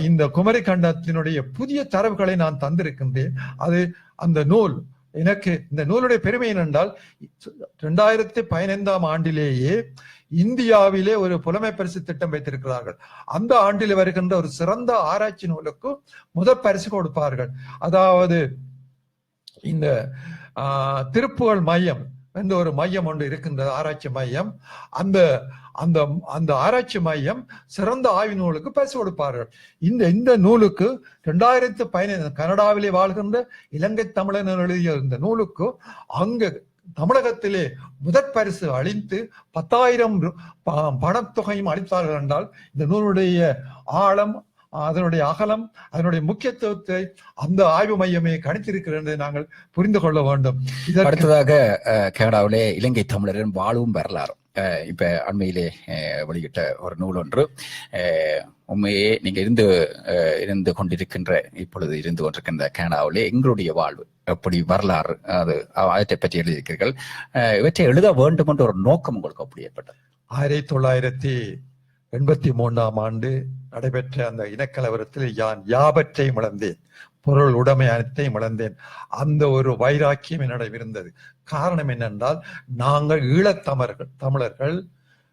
இந்த குமரி கண்டத்தினுடைய புதிய தரவுகளை நான் தந்திருக்கின்றேன். அது அந்த நூல் எனக்கு இந்த நூலுடைய பெருமை என்னென்றால் 2015 ஆண்டிலேயே இந்தியாவிலே ஒரு புலமை பரிசு திட்டம் வைத்திருக்கிறார்கள். அந்த ஆண்டில் வருகின்ற ஒரு சிறந்த ஆராய்ச்சி நூலுக்கு முதல் பரிசு கொடுப்பார்கள். அதாவது இந்த திருப்புகழ் மையம் என்ற ஒரு மையம் ஒன்று இருக்கின்றது, ஆராய்ச்சி மையம். அந்த அந்த அந்த ஆராய்ச்சி மையம் சிறந்த ஆய்வு நூலுக்கு பரிசு கொடுப்பார்கள். இந்த நூலுக்கு 2015 கனடாவிலே வாழ்கின்ற இலங்கை தமிழர் எழுதிய இந்த நூலுக்கு அங்கு தமிழகத்திலே முதற் பரிசு அளித்து 10,000 பணத்தொகையும் அளித்தார்கள் என்றால் இந்த நூலுடைய ஆழம், அதனுடைய அகலம், அதனுடைய முக்கியத்துவத்தை அந்த ஆய்வு மையமே கணித்திருக்கிறது நாங்கள் புரிந்து கொள்ள வேண்டும்.
அடுத்ததாக கனடாவிலே இலங்கை தமிழரின் வாழ்வும் வரலாறும் இப்ப அண்மையிலே வெளியிட்ட ஒரு நூல் ஒன்று. உண்மையே நீங்க இருந்து கொண்டிருக்கின்ற இப்பொழுது இருந்து கொண்டிருக்கின்ற கனடாவிலே எங்களுடைய வாழ்வு எப்படி வரலாறு அதை பற்றி எழுதியிருக்கிறீர்கள். இவற்றை எழுத வேண்டும் என்ற ஒரு நோக்கம் உங்களுக்கு அப்படி ஏற்பட்டது?
1983 ஆண்டு நடைபெற்ற அந்த இனக்கலவரத்தில் யாவற்றையும் இழந்தேன், பொருள் உடைமை அனைத்தையும் இழந்தேன். அந்த ஒரு வைராக்கியம் என்னிடம் இருந்தது. காரணம் என்னென்றால் நாங்கள் தமிழர்கள்,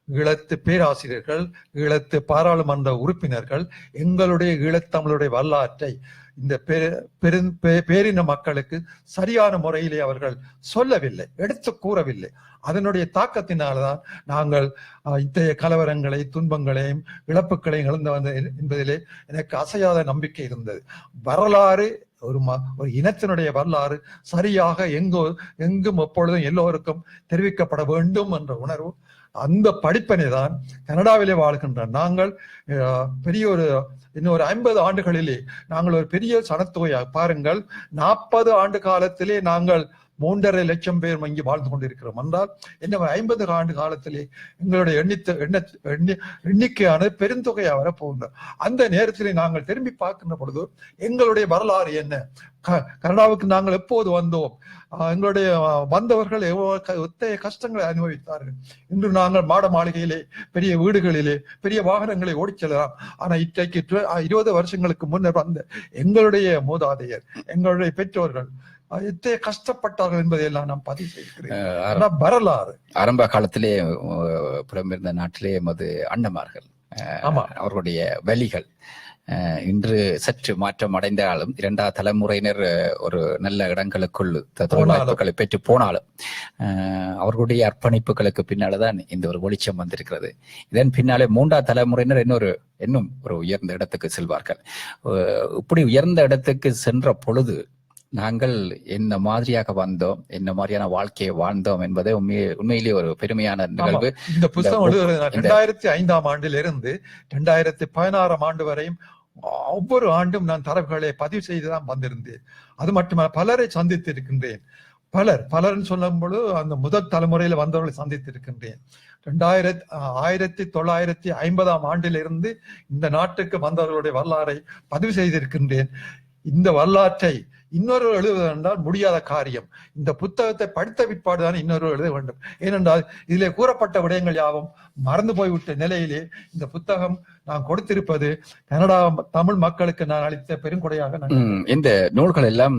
ஈழத்து பேராசிரியர்கள், ஈழத்து பாராளுமன்ற உறுப்பினர்கள் எங்களுடைய ஈழத்தமிழுடைய வரலாற்றை இந்த பேரின மக்களுக்கு சரியான முறையிலே அவர்கள் சொல்லவில்லை, எடுத்து கூறவில்லை. அதனுடைய தாக்கத்தினால்தான் நாங்கள் இத்தகைய கலவரங்களை, துன்பங்களையும் இழப்புகளையும் இழந்து வந்த என்பதிலே எனக்கு அசையாத நம்பிக்கை இருந்தது. வரலாறு ஒரு இனத்தினுடைய வரலாறு சரியாக எங்கும் எப்பொழுதும் எல்லோருக்கும் தெரிவிக்கப்பட வேண்டும் என்ற உணர்வு, அந்த படிப்பினை தான் கனடாவிலே வாழ்கின்ற நாங்கள் இன்னொரு 50 ஆண்டுகளிலே நாங்கள் ஒரு பெரிய சனத்தொகையாக பாருங்கள். 40 ஆண்டு காலத்திலே நாங்கள் 3.5 லட்சம் பேர் இங்கே வாழ்ந்து கொண்டிருக்கிறோம் என்றால் என்ன 50 ஆண்டு காலத்திலே எங்களுடைய எண்ணிக்கையான பெருந்தொகையாக வரப்போகின்றோம். அந்த நேரத்திலே நாங்கள் திரும்பி பார்க்கின்ற பொழுது எங்களுடைய வரலாறு என்ன, கனடாவுக்கு நாங்கள் எப்போது வந்தோம், எங்களுடைய வந்தவர்கள் எத்தகைய கஷ்டங்களை அனுபவித்தார்கள். இன்று நாங்கள் மாட மாளிகையிலே, பெரிய வீடுகளிலே, பெரிய வாகனங்களை ஓடிச் செல்லலாம். ஆனா இன்றைக்கு 20 வருஷங்களுக்கு முன்னர் வந்த எங்களுடைய மூதாதையர், எங்களுடைய பெற்றோர்கள் எத்தனை கஷ்டப்பட்டார்கள் என்பதையெல்லாம் நாம் பதிவு செய்கிறேன். வரலாறு
ஆரம்ப காலத்திலே புலம்பெயர்ந்த நாட்டிலே எமது அண்ணமார்கள், அவர்களுடைய வலிகள் இன்று சற்று மாற்றம் அடைந்தாலும் 2வது தலைமுறையினர் ஒரு நல்ல இடங்களுக்குள் வாய்ப்புகளை பெற்று போனாலும் அவர்களுடைய அர்ப்பணிப்புகளுக்கு பின்னால்தான் இந்த ஒரு வெளிச்சம் வந்திருக்கிறது. இதன் பின்னாலே 3வது தலைமுறையினர் இன்னும் ஒரு உயர்ந்த இடத்துக்கு செல்வார்கள். இப்படி உயர்ந்த இடத்துக்கு சென்ற பொழுது நாங்கள் என்ன மாதிரியாக வந்தோம், என்ன மாதிரியான வாழ்க்கையை வாழ்ந்தோம் என்பதை உண்மையிலேயே ஒரு பெருமையான நிகழ்வு.
இந்த புத்தகம் 2005 ஆண்டிலிருந்து 2016 ஆண்டு வரையும் ஒவ்வொரு ஆண்டும் நான் தரவுகளை பதிவு செய்துதான் வந்திருந்தேன். அது மட்டுமல்ல பலரை சந்தித்து இருக்கின்றேன். பலர்னு சொல்லும் பொழுது அந்த முதல் தலைமுறையில வந்தவர்களை சந்தித்து இருக்கின்றேன். 1950 ஆண்டிலிருந்து இந்த நாட்டுக்கு வந்தவர்களுடைய வரலாறை பதிவு செய்திருக்கின்றேன். இந்த வரலாற்றை இன்னொரு எழுதுவதென்றால் முடியாத காரியம். இந்த புத்தகத்தை படித்த பிற்பாடுதான் இன்னொரு எழுத வேண்டும். ஏனென்றால் இதிலே கூறப்பட்ட விடயங்கள் யாவும் மறந்து போய்விட்ட நிலையிலே இந்த புத்தகம் நான் கொடுத்திருப்பது கனடா தமிழ் மக்களுக்கு நான் அளித்த பெருங்கொடையாக.
இந்த நூல்கள் எல்லாம்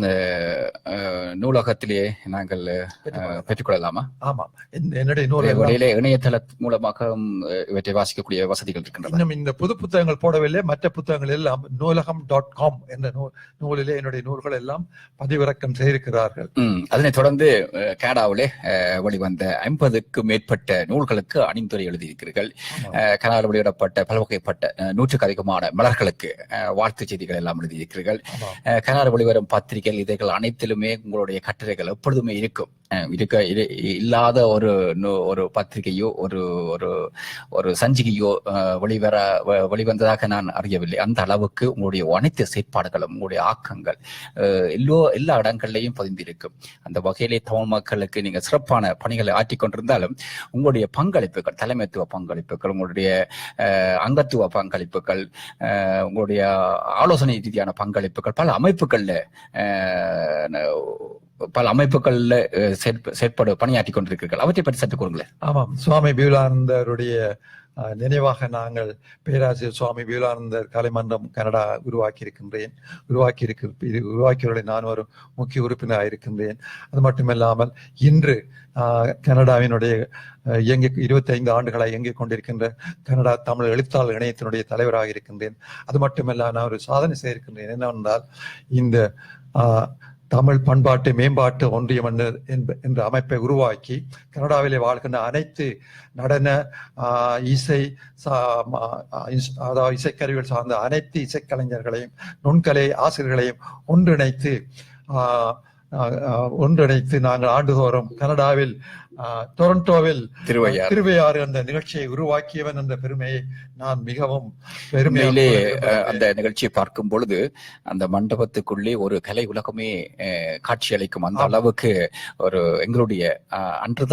நூலகத்திலே நாங்கள் பெற்றுக்கொள்ளலாமா?
ஆமாம், என்னுடைய நூல்களிலே
இணையதள மூலமாக இவற்றை வாசிக்கக்கூடிய வசதிகள் இருக்கின்றன.
இன்னும் இந்த புது புத்தகங்கள் போடவில்லை. மற்ற புத்தகங்கள் எல்லாம் நூலகம்.com என்ற நூலிலே என்னுடைய நூல்கள் எல்லாம் பதிவிறக்கம் செய்திருக்கிறார்கள்.
அதனைத் தொடர்ந்து கனடாவிலே வெளிவந்த 50க்கும் மேற்பட்ட நூல்களுக்கு அணிந்துரை எழுதியிருக்கிறீர்கள். கனடாவில் வெளியிடப்பட்ட பல்வகைப்பட்ட 100க்கு அதிகமான மலர்களுக்கு வாழ்த்து செய்திகள் எல்லாம் எழுதியிருக்கிறீர்கள். கனடாவில் வெளிவரும் பத்திரிகைகள், இதழ்கள் அனைத்திலுமே உங்களுடைய கட்டுரைகள் எப்பொழுதுமே இல்லாத ஒரு பத்திரிகையோ ஒரு சஞ்சிகையோ வெளிவந்ததாக நான் அறியவில்லை. அந்த அளவுக்கு உங்களுடைய அனைத்து செயற்பாடுகளும், உங்களுடைய ஆக்கங்கள் எல்லா இடங்கள்லையும் பதிந்திருக்கும். அந்த வகையிலே தமிழ் மக்களுக்கு நீங்க சிறப்பான பணிகளை ஆற்றிக்கொண்டிருந்தாலும் உங்களுடைய பங்களிப்புகள், தலைமைத்துவ பங்களிப்புகள், உங்களுடைய அங்கத்துவ பங்களிப்புகள், உங்களுடைய ஆலோசனை ரீதியான பங்களிப்புகள் பல அமைப்புகள்ல பல அமைப்புகள்ல செயற்பட பணியாற்றி கொண்டிருக்கிறீர்கள். அவற்றை பற்றி சற்று கூறுங்களேன்.
ஆமாம், சுவாமி விவேகானந்தருடைய நினைவாக நாங்கள் பேராசிரியர் சுவாமி விவேகானந்தர் கலைமன்றம் கனடா உருவாக்கியவர்களை நான் ஒரு முக்கிய உறுப்பினராக இருக்கின்றேன். அது மட்டுமில்லாமல் இன்று கனடாவினுடைய 25 ஆண்டுகளாக இயங்கிக் கொண்டிருக்கின்ற கனடா தமிழ் எழுத்தாளர் இணையத்தினுடைய தலைவராக இருக்கின்றேன். அது மட்டுமல்ல, நான் ஒரு சாதனை செய்திருக்கின்றேன். என்னவென்றால், இந்த தமிழ் பண்பாட்டு மேம்பாட்டு ஒன்றியம் என்ற அமைப்பை உருவாக்கி கனடாவிலே வாழ்கின்ற அனைத்து நடன இசை அதாவது இசைக்கருவிகள் சார்ந்த அனைத்து இசைக்கலைஞர்களையும் நுண்கலை ஆசிரியர்களையும் ஒன்றிணைத்து நாங்கள் ஆண்டுதோறும் கனடாவில் டொரண்டோவில் திருவையாறு என்ற நிகழ்ச்சியை உருவாக்கியவன் என்ற பெருமையை நான் மிகவும்
பெருமையிலே அந்த நிகழ்ச்சியை பார்க்கும் பொழுது அந்த மண்டபத்துக்குள்ளே ஒரு கலை உலகமே காட்சி அளிக்கும். அந்த அளவுக்கு ஒரு எங்களுடைய அன்று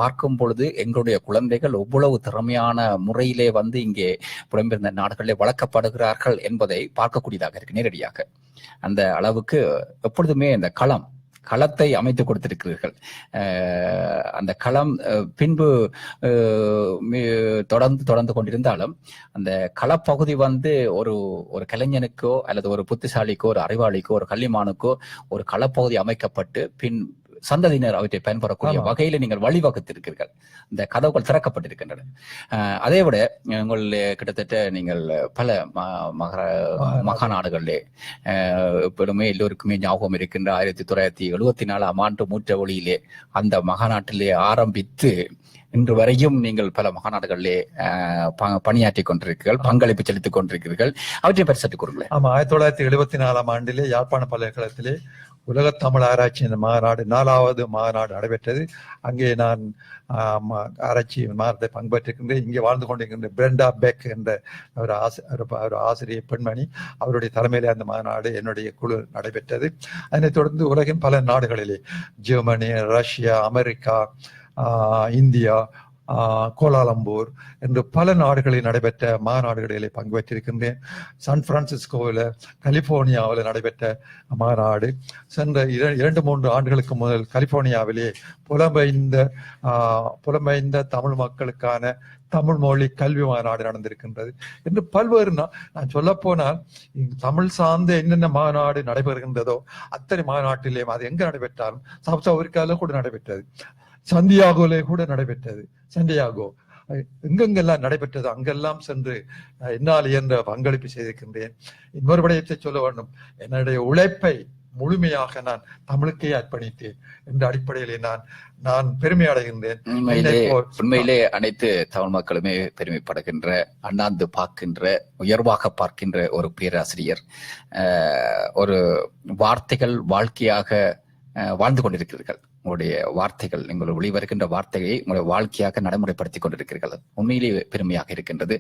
பார்க்கும் பொழுது எங்களுடைய குழந்தைகள் எவ்வளவு திறமையான முறையிலே வந்து இங்கே புலம்பெயர்ந்த நாடுகளிலே வளர்க்கப்படுகிறார்கள் என்பதை பார்க்கக்கூடியதாக இருக்கு நேரடியாக. அந்த அளவுக்கு எப்பொழுதுமே இந்த களத்தை அமைத்து கொடுத்திருக்கிறீர்கள். அந்த களம் பின்பு தொடர்ந்து கொண்டிருந்தாலும் அந்த களப்பகுதி வந்து ஒரு கலைஞனுக்கோ அல்லது ஒரு புத்திசாலிக்கோ ஒரு அறிவாளிக்கோ ஒரு கல்விமானுக்கோ ஒரு களப்பகுதி அமைக்கப்பட்டு பின் சந்ததியினர் அவற்றை பயன்பெறக்கூடிய வகையில நீங்கள் வழிவகுத்திருக்கிறீர்கள். இந்த கதவுகள் திறக்கப்பட்டிருக்கின்றன. அதே விட உங்கள் கிட்டத்தட்ட நீங்கள் பல மகாநாடுகளிலே எப்பவுமே எல்லோருக்குமே ஞாபகம் இருக்கின்ற 1974 ஆண்டு மூற்ற ஒளியிலே அந்த மகாநாட்டிலே ஆரம்பித்து இன்று வரையும் நீங்கள் பல மகாநாடுகளிலே பணியாற்றி கொண்டிருக்கிறீர்கள், பங்களிப்பு செலுத்திக் கொண்டிருக்கிறீர்கள். அவற்றை பற்றி சற்று கூறுங்களேன்.
ஆமா, 1974 ஆண்டிலே யாழ்ப்பாண பல்கலைக்கழகத்திலே உலக தமிழ் ஆராய்ச்சி மாநாடு 4வது மாநாடு நடைபெற்றது. அங்கே நான் ஆராய்ச்சி மாநாட்டை பங்கு பெற்றிருக்கின்றேன். இங்கே வாழ்ந்து கொண்டிருக்கின்ற பிரெண்டா பெக் என்ற ஒரு ஆசிரியர் பெண்மணி, அவருடைய தலைமையிலே அந்த மாநாடு என்னுடைய குழு நடைபெற்றது. அதனைத் தொடர்ந்து உலகின் பல நாடுகளிலே Germany, Russia, America, India, Kuala Lumpur என்று பல நாடுகளில் நடைபெற்ற மாநாடுகளிலே பங்கு பெற்றிருக்கின்றேன். சான் பிரான்சிஸ்கோவில் கலிபோர்னியாவில் நடைபெற்ற மாநாடு, சென்ற 2-3 ஆண்டுகளுக்கு முதல் கலிபோர்னியாவிலே புலம்பெயர்ந்த தமிழ் மக்களுக்கான தமிழ் மொழி கல்வி மாநாடு நடந்திருக்கின்றது என்று பல்வேறு நான் சொல்ல போனால் தமிழ் சார்ந்த என்னென்ன மாநாடு நடைபெறுகின்றதோ அத்தனை மாநாட்டிலேயும் அது எங்க நடைபெற்றாலும் சவுத் ஆப்பிரிக்கால கூட நடைபெற்றது, சந்தியாகோலே கூட நடைபெற்றது. சண்டியாகோ எங்கெங்கெல்லாம் நடைபெற்றது அங்கெல்லாம் சென்று என்னால் இயன்ற பங்களிப்பு செய்திருக்கின்றேன். இன்னொரு விடயத்தை சொல்ல வேண்டும், என்னுடைய உழைப்பை முழுமையாக நான் தமிழுக்கே அர்ப்பணித்தேன் என்ற அடிப்படையிலே நான் பெருமை அடைகின்றேன்.
உண்மையிலே அனைத்து தமிழ் மக்களுமே பெருமைப்படுகின்ற, அண்ணாந்து பார்க்கின்ற, உயர்வாக பார்க்கின்ற ஒரு பேராசிரியர். ஒரு வார்த்தைகள் வாழ்க்கையாக வாழ்ந்து கொண்டிருக்கிறீர்கள். உங்களுடைய வார்த்தைகள், நீங்கள் வெளிவருகின்ற வார்த்தையை உங்களுடைய வாழ்க்கையாக நடைமுறைப்படுத்திக் கொண்டிருக்கிறீர்கள். உண்மையிலேயே பெருமையாக இருக்கின்றது.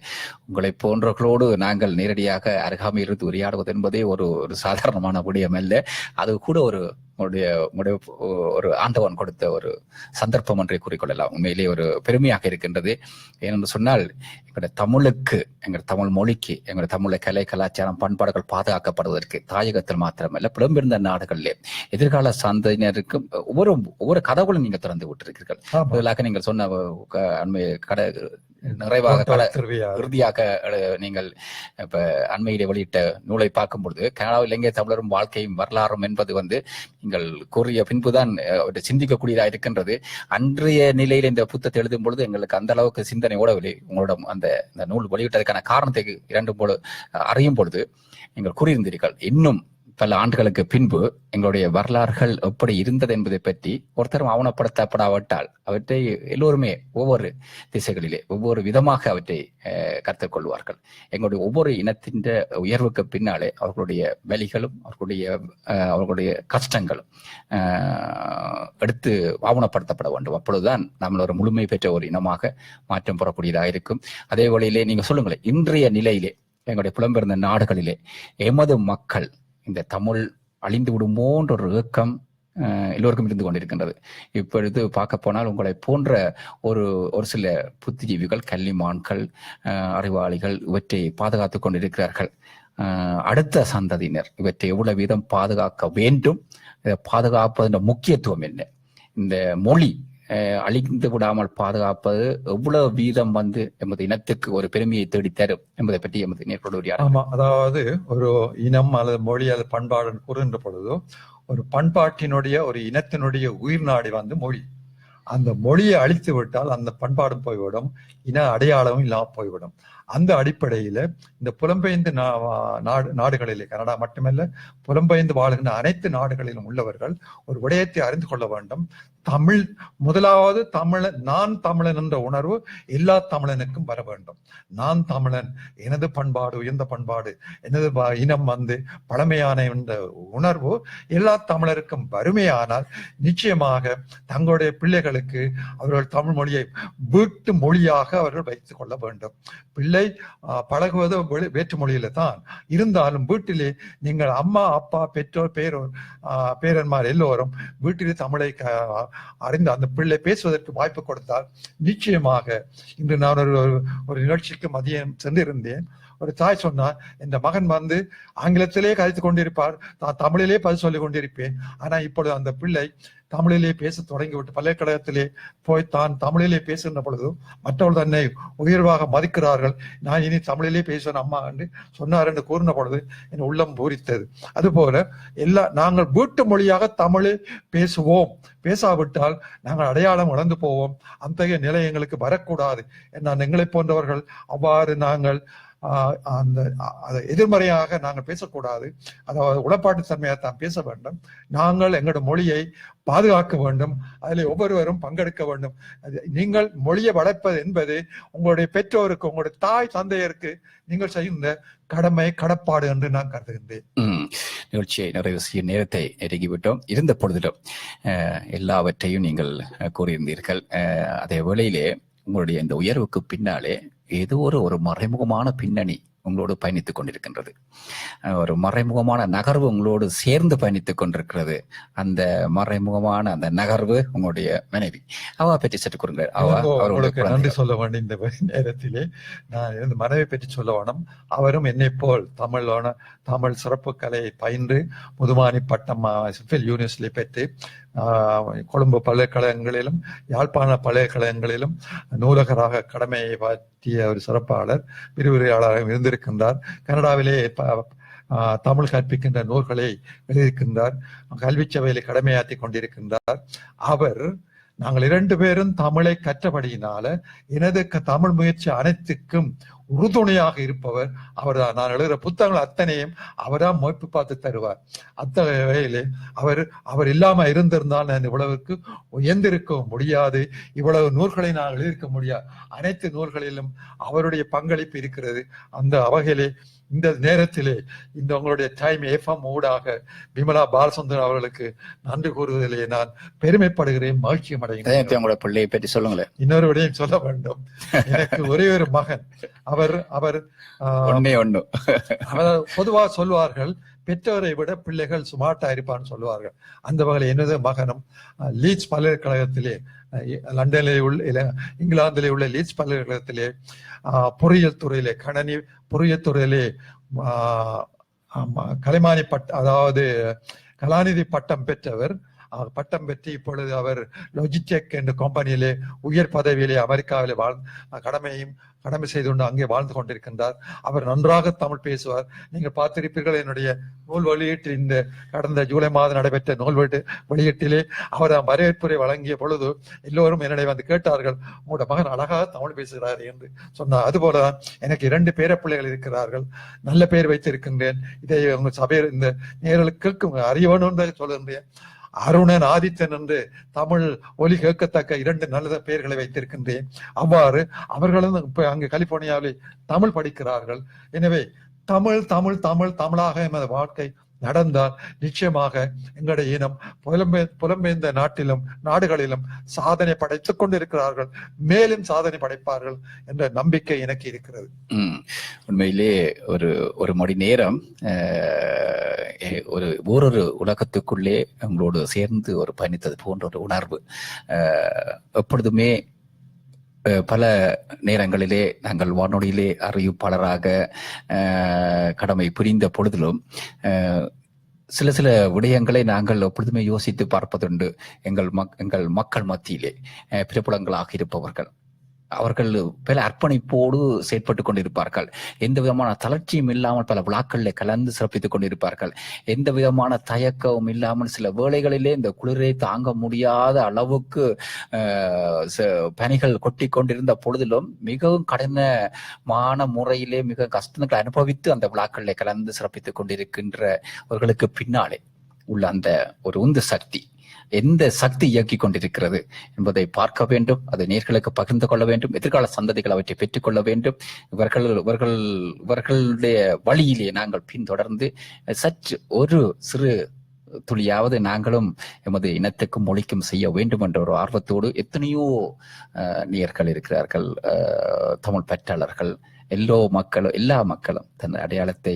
உங்களை போன்றவர்களோடு நாங்கள் நேரடியாக அருகாமையில் இருந்து உரையாடுவது என்பதே ஒரு சாதாரணமான விடயம் அல்ல. அது கூட ஒரு ஆண்டவன் கொடுத்த ஒரு சந்தர்ப்பம் என்றே கூறிக்கொள்ளலாம். உண்மையிலே ஒரு பெருமையாக இருக்கின்றது. ஏனென்று சொன்னால் எங்களுடைய தமிழுக்கு, எங்கள் தமிழ் மொழிக்கு, எங்களுடைய தமிழ் கலை கலாச்சாரம் பண்பாடுகள் பாதுகாக்கப்படுவதற்கு தாயகத்தில் மாத்திரமல்ல புலம்பெயர்ந்த நாடுகளிலே எதிர்கால சந்ததியினருக்கும் ஒவ்வொரு கதவுகளும் நீங்கள் திறந்து விட்டிருக்கிறீர்கள். முதலாக நீங்கள் சொன்ன நிறைவாக இறுதியாக நீங்கள் இப்ப அண்மையிலே வெளியிட்ட நூலை பார்க்கும் பொழுது கனடாவில் இலங்கை தமிழரும் வாழ்க்கையும் வரலாறும் என்பது வந்து நீங்கள் கூறிய பின்புதான் சிந்திக்கக்கூடியதாக இருக்கின்றது. அன்றைய நிலையில் இந்த புத்தகத்தை எழுதும் பொழுது எங்களுக்கு அந்த அளவுக்கு சிந்தனை ஓடவில்லை. உங்களிடம் இந்த நூல் வெளியிட்டதற்கான காரணத்தை அறியும் பொழுது நீங்கள் கூறியிருந்தீர்கள், இன்னும் பல ஆண்டுகளுக்கு பின்பு எங்களுடைய வரலாறுகள் எப்படி இருந்தது என்பதை பற்றி ஒருத்தரும் ஆவணப்படுத்தப்படாவிட்டால் அவற்றை எல்லோருமே ஒவ்வொரு திசைகளிலே ஒவ்வொரு விதமாக அவற்றை கற்றுக்கொள்வார்கள். எங்களுடைய ஒவ்வொரு இனத்தின் உயர்வுக்கு பின்னாலே அவர்களுடைய வலிகளும் அவர்களுடைய கஷ்டங்களும் எடுத்து ஆவணப்படுத்தப்பட வேண்டும். அப்பொழுதுதான் நம்ம ஒரு முழுமை பெற்ற ஒரு இனமாக மாற்றம் பெறக்கூடியதாக இருக்கும். அதே வழியிலே நீங்க சொல்லுங்களேன், இன்றைய நிலையிலே எங்களுடைய புலம்பெயர்ந்த நாடுகளிலே எமது மக்கள் இந்த தமிழ் அழிந்து விடுமோன்ற ஒரு ஏக்கம் எல்லோருக்கும் இருந்து கொண்டிருக்கின்றது. இப்பொழுது பார்க்க போனால் உங்களை போன்ற ஒரு சில புத்திஜீவிகள், கல்விமான்கள், அறிவாளிகள் இவற்றை பாதுகாத்துக் கொண்டிருக்கிறார்கள். அடுத்த சந்ததியினர் இவற்றை எவ்வளவு வீதம் பாதுகாக்க வேண்டும், இதை பாதுகாப்பதன் முக்கியத்துவம் என்ன, இந்த மொழி அழிந்து விடாமல் பாதுகாப்பது எவ்வளவு வீதம் எமது இனத்துக்கு ஒரு பெருமையை தேடித்தரும் என்பதை பற்றி எமது நேர்களோடு.
ஆமா, அதாவது ஒரு இனம் அல்லது மொழி அல்லது பண்பாடு கூறுகின்ற பொழுது ஒரு பண்பாட்டினுடைய ஒரு இனத்தினுடைய உயிர் நாடி மொழி. அந்த மொழியை அழித்து விட்டால் அந்த பண்பாடும் போய்விடும், இன அடையாளமும் இல்லாமல் போய்விடும். அந்த அடிப்படையில இந்த புலம்பெயர்ந்து நாடுகளிலே, கனடா மட்டுமல்ல, புலம்பெயர்ந்து வாழ்கின்ற அனைத்து நாடுகளிலும் உள்ளவர்கள் ஒரு விடயத்தை அறிந்து கொள்ள வேண்டும். தமிழ், முதலாவது தமிழன், நான் தமிழன் என்ற உணர்வு எல்லா தமிழனுக்கும் வர வேண்டும். நான் தமிழன், எனது பண்பாடு உயர்ந்த பண்பாடு, எனது இனம் பழமையான என்ற உணர்வு எல்லா தமிழருக்கும் வறுமையானால் நிச்சயமாக தங்களுடைய பிள்ளைகளுக்கு அவர்கள் தமிழ் மொழியை வீட்டு மொழியாக அவர்கள் வைத்துக் கொள்ள வேண்டும். பிள்ளை பழகுவது வேற்று மொழியில தான் இருந்தாலும் வீட்டிலே நீங்கள் அம்மா அப்பா பெற்றோர் பேரன்மார் எல்லோரும் வீட்டிலே தமிழை அறிந்து அந்த பிள்ளை பேசுவதற்கு வாய்ப்பு கொடுத்தால் நிச்சயமாக. இன்று நான் ஒரு நிகழ்ச்சிக்கு மதியம் சென்றிருந்தேன். ஒரு தாய் சொன்னார், இந்த மகன் ஆங்கிலத்திலே கதைத்து கொண்டிருப்பார், நான் தமிழிலே பதில் சொல்லிக் கொண்டிருப்பேன். ஆனா இப்பொழுது அந்த பிள்ளை தமிழிலே பேச தொடங்கிவிட்டு பல்கலைக்கழகத்திலே போய் தான் தமிழிலே பேசுகின்ற பொழுது மற்றவர்கள் தன்னை உயர்வாக மதிக்கிறார்கள். நான் இனி தமிழிலே பேசுவேன் அம்மா என்று சொன்னார் என்று கூறின பொழுது என் உள்ளம் பூரித்தது. அதுபோல நாங்கள் வீட்டு மொழியாக தமிழை பேசுவோம். பேசாவிட்டால் நாங்கள் அடையாளம் இழந்து போவோம். அத்தகைய நிலை எங்களுக்கு வரக்கூடாது. நான் எங்களை போன்றவர்கள் அவ்வாறு நாங்கள் எதிர்மறையாக நாங்கள் பேசக்கூடாது. அதாவது உடன்பாட்டு தன்மையாக தான் பேச வேண்டும். நாங்கள் எங்களோட மொழியை பாதுகாக்க வேண்டும். அதில் ஒவ்வொருவரும் பங்கெடுக்க வேண்டும். நீங்கள் மொழியை வளர்ப்பது என்பது உங்களுடைய பெற்றோருக்கு, உங்களுடைய தாய் தந்தையருக்கு நீங்கள் செய்கின்ற கடமை, கடப்பாடு என்று நான் கருதுகின்றேன்.
நிகழ்ச்சியை நிறைவு செய்ய நேரத்தை நெருங்கிவிட்டோம். இருந்த பொழுதிலும் எல்லாவற்றையும் நீங்கள் கூறியிருந்தீர்கள். அதே வேளையிலே உங்களுடைய இந்த உயர்வுக்கு பின்னாலே ஏதோ ஒரு மறைமுகமான பின்னணி உங்களோடு பயணித்துக் கொண்டிருக்கின்றது. ஒரு மறைமுகமான நகர்வு உங்களோடு சேர்ந்து பயணித்துக் கொண்டிருக்கிறது. அந்த மறைமுகமான அந்த நகர்வு உங்களுடைய மனைவி. அவ பற்றி சற்று கூறுங்கள்.
அவர்களுக்கு நன்றி சொல்ல வேண்டும். இந்த நேரத்திலே நான் இந்த மனைவி பற்றி சொல்ல வேணும். அவரும் என்னை போல் தமிழ் சிறப்பு கலையை பயின்று முதுமானி பட்டம் யூனிவர்சிட்டியை பெற்று கொழும்பு பல்கலைக்கழகங்களிலும் யாழ்ப்பாண பல்கலைக்கழகங்களிலும் நூலகராக கடமையை பற்றிய ஒரு சிறப்பாளர், விரிவுரையாளராக இருந்திருக்கின்றார். கனடாவிலே தமிழ் கற்பிக்கின்ற நூல்களை எழுதியிருக்கின்றார். கல்வி சபையிலே கடமையாற்றி கொண்டிருக்கின்றார். நாங்கள் 2 பேரும் தமிழை கற்றபடியினால எனது தமிழ் முயற்சி அனைத்துக்கும் உறுதுணையாக இருப்பவர் அவர்தான். நான் எழுதுகிற புத்தகங்கள் அத்தனையும் அவர்தான் மொய்ப்பு பார்த்து தருவார். அத்தகைய வகையிலே அவர் இல்லாம இருந்திருந்தால் நான் இவ்வளவுக்கு உயர்ந்திருக்க முடியாது. இவ்வளவு நூல்களை நான் எழுதியிருக்க முடியாது. அனைத்து நூல்களிலும் அவருடைய பங்களிப்பு இருக்கிறது. அந்த வகையிலே இந்த நேரத்திலே இந்த உங்களுடைய டைம் எஃப்எம் ஊடாக விமலா பாலசுந்தரன் அவர்களுக்கு நன்றி கூறுவதிலே நான் பெருமைப்படுகிறேன், மகிழ்ச்சியும் அடைகிறேன்.
உங்களோட பிள்ளையை பற்றி சொல்லுங்களேன்.
இன்னொரு விடயம் சொல்ல வேண்டும். எனக்கு ஒரே ஒரு மகன். அவர் பொதுவாக சொல்வார்கள், பெற்றோரை விட பிள்ளைகள் சுமார்ட்டா இருப்பான்னு சொல்லுவார்கள். அந்த வகையில் எனது மகனும் லீட்ஸ் பல்கலைக்கழகத்திலே, லண்டனிலே உள்ள இங்கிலாந்திலே உள்ள லீட்ஸ் பல்கலைக்கழகத்திலே பொறியியல் துறையிலே பொறியியல் துறையிலே கலைமானி அதாவது கலாநிதி பட்டம் பெற்றவர். பட்டம் பெற்று இப்பொழுது அவர் லொஜிடெக் என்ற கம்பெனியிலே உயர் பதவியிலே அமெரிக்காவிலே கடமை செய்து கொண்டு அங்கே வாழ்ந்து கொண்டிருக்கின்றார். அவர் நன்றாக தமிழ் பேசுவார். நீங்கள் பார்த்திருப்பீர்கள், என்னுடைய நூல் வெளியீட்டில் இந்த கடந்த ஜூலை மாதம் நடைபெற்ற நூல் வெளியீட்டிலே அவர் வரவேற்புரை வழங்கிய பொழுது எல்லோரும் என்னிடம் கேட்டார்கள், உங்களோட மகன் அழகாக தமிழ் பேசுகிறார் என்று சொன்னார். அதுபோலதான் எனக்கு 2 பேர பிள்ளைகள் இருக்கிறார்கள். நல்ல பேர் வைத்திருக்கின்றேன். இதை உங்க சபையில் இந்த நேர்களுக்கு கேட்கும் அறிய வேண்டும் சொல்லுகின்றேன். அருணன், ஆதித்தன் என்று தமிழ் ஒலி கேட்கத்தக்க 2 நல்ல பெயர்களை வைத்திருக்கின்றேன். அவ்வாறு அவர்களும் இப்ப அங்கு கலிபோர்னியாவில் தமிழ் படிக்கிறார்கள். எனவே தமிழாக எமது வாழ்க்கை நடந்தால் நிச்சயமாக எங்களுடைய இனம் புலம்பெயர்ந்த நாடுகளிலும் சாதனை படைத்துக் கொண்டிருக்கிறார்கள், மேலும் சாதனை படைப்பார்கள் என்ற நம்பிக்கை எனக்கு இருக்கிறது.
உண்மையிலே ஒரு மணி நேரம் ஓரொரு உலகத்துக்குள்ளே உங்களோடு சேர்ந்து பயணித்தது போன்ற ஒரு உணர்வு. எப்பொழுதுமே பல நேரங்களிலே நாங்கள் வானொலியிலே அறிவிப்பாளராக கடமை புரிந்த பொழுதிலும் சில சில விடயங்களை நாங்கள் எப்பொழுதுமே யோசித்து பார்ப்பதுண்டு. எங்கள் மக்கள் மத்தியிலே பிரபலங்களாக இருப்பவர்கள் அவர்கள் பல அர்ப்பணிப்போடு செயற்பட்டுக் கொண்டிருப்பார்கள். எந்த விதமான தளர்ச்சியும் இல்லாமல் பல விழாக்களில் கலந்து சிறப்பித்துக் கொண்டிருப்பார்கள். எந்த விதமான தயக்கமும் இல்லாமல் சில வேளைகளிலே இந்த குளிரை தாங்க முடியாத அளவுக்கு பனிகள் கொட்டி கொண்டிருந்த பொழுதிலும் மிகவும் கடினமான முறையிலே மிக கஷ்டங்களை அனுபவித்து அந்த விழாக்களில் கலந்து சிறப்பித்துக் கொண்டிருக்கின்றவர்களுக்கு பின்னாலே உள்ள அந்த ஒரு உந்து சக்தி, எந்த சக்தி இயக்கிக் கொண்டிருக்கிறது என்பதை பார்க்க வேண்டும். அதை நேர்களுக்கு பகிர்ந்து கொள்ள வேண்டும். எதிர்கால சந்ததிகள் அவற்றை பெற்றுக் கொள்ள வேண்டும். இவர்களுடைய வழியிலே நாங்கள் பின்தொடர்ந்து சற்று ஒரு சிறு துளியாவது நாங்களும் எமது இனத்துக்கும் மொழிக்கும் செய்ய வேண்டும் என்ற ஒரு ஆர்வத்தோடு எத்தனையோ நேயர்கள் இருக்கிறார்கள், தமிழ் பற்றாளர்கள், எல்லா மக்களும் தன் அடையாளத்தை,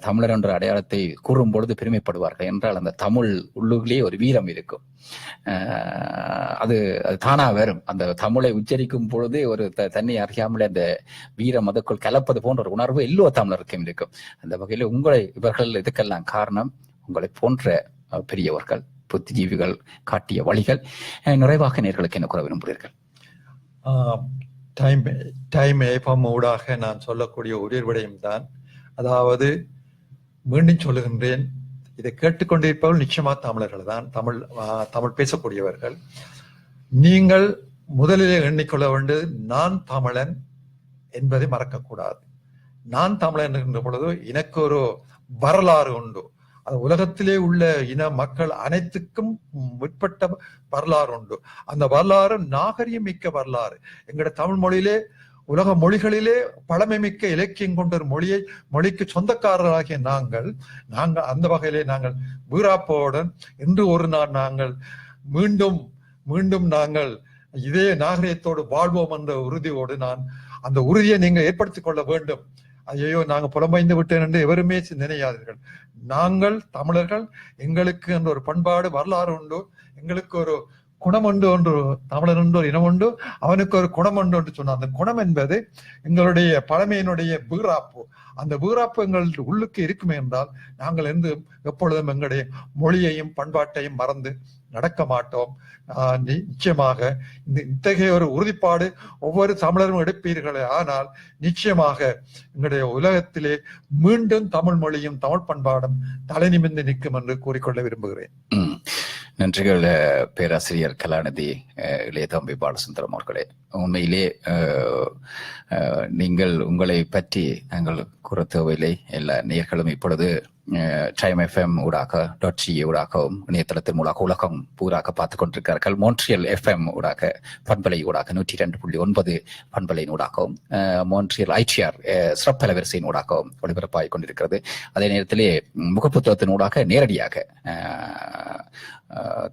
தமிழர் என்ற அடையாளத்தை கூறும் பொழுது பெருமைப்படுவார்கள். என்றால் அந்த தமிழ் உள்ளுகளே ஒரு வீரம் இருக்கும். அது தானா வரும். அந்த தமிழை உச்சரிக்கும் பொழுது ஒரு தன்னை அறியாமலே அந்த வீரம் அதற்குள் கலப்பது போன்ற ஒரு உணர்வு எல்லோ தமிழருக்கும் இருக்கும். அந்த வகையில் இவர்கள் இதுக்கெல்லாம் காரணம் உங்களை போன்ற பெரியவர்கள், புத்திஜீவிகள் காட்டிய வழிகள். நிறைவாக நேர்களுக்கு என்ன கூற விரும்புகிறீர்கள்?
டைம் ஏப்பம் ஊடாக நான் சொல்லக்கூடிய ஒரே விடயம் தான், அதாவது மீண்டும் சொல்லுகின்றேன், இதை கேட்டுக்கொண்டிருப்பவர்கள் நிச்சயமா தமிழர்கள் தான், தமிழ் பேசக்கூடியவர்கள். நீங்கள் முதலிலே எண்ணிக்கொள்ள வேண்டியது நான் தமிழன் என்பதை மறக்கக்கூடாது. நான் தமிழன் என்கின்ற பொழுது எனக்கு ஒரு வரலாறு உண்டு. அது உலகத்திலே உள்ள இன மக்கள் அனைத்துக்கும் முற்பட்ட வரலாறு உண்டு. அந்த வரலாறு நாகரிகம் மிக்க வரலாறு. எங்கட தமிழ் மொழியிலே, உலக மொழிகளிலே பழமை மிக்க இலக்கியம் கொண்ட ஒரு மொழிக்கு சொந்தக்காரராகிய நாங்கள் அந்த வகையிலே நாங்கள் வீராப்போடன் இன்று ஒரு நாள் நாங்கள் மீண்டும் நாங்கள் இதே நாகரிகத்தோடு வாழ்வோம் என்ற உறுதியோடு அந்த உறுதியை நீங்கள் ஏற்படுத்திக் கொள்ள வேண்டும். ஐயோ நாங்க புலம்பெயர்ந்து விட்டேன் என்று எவருமே நினையாதீர்கள். நாங்கள் தமிழர்கள், எங்களுக்கு என்ற ஒரு பண்பாடு வரலாறு உண்டு, எங்களுக்கு ஒரு குணம் உண்டு, தமிழர் உண்டு, ஒரு இனம் உண்டு, அவனுக்கு ஒரு குணம் உண்டு என்று சொன்னார். அந்த குணம் என்பது எங்களுடைய பழமையினுடைய வீராப்பு. அந்த வீராப்பு எங்கள் உள்ளுக்கு இருக்குமே என்றால் நாங்கள் எப்பொழுதும் எங்களுடைய மொழியையும் பண்பாட்டையும் மறந்து நடக்க மாட்டோம். நிச்சயமாக இத்தகைய ஒரு உறுதிப்பாடு ஒவ்வொரு தமிழரும் எடுப்பீர்களே, ஆனால் நிச்சயமாக எங்களுடைய உலகத்திலே மீண்டும் தமிழ் மொழியும் தமிழ் பண்பாடும் தலை நிமிர்ந்து நிற்கும் என்று கூறிக்கொள்ள விரும்புகிறேன்.
நன்றிகள் பேராசிரியர் கலாநிதி இளைய தம்பி பாலசுந்தரம் அவர்களே. உண்மையிலே நீங்கள் உங்களை பற்றி நாங்கள் கூற தேவையில்லை. எல்லா நேயர்களும் இப்பொழுது டைம் FM ஊடாக .ca ஊடாகவும் இணையதளத்தின் மூலமாக உலகம் பூராக பார்த்துக் கொண்டிருக்கிறார்கள். மோன்ட்ரியல் FM ஊடாக பண்பலை ஊடாக 102.9 பண்பலையின் ஊடாகவும், மோன்ட்ரியல் ITR சிறப்பல வரிசையின் ஊடாகவும் ஒளிபரப்பாகிக் கொண்டிருக்கிறது. அதே நேரத்திலே முகப்புத்தகத்தின் ஊடாக நேரடியாக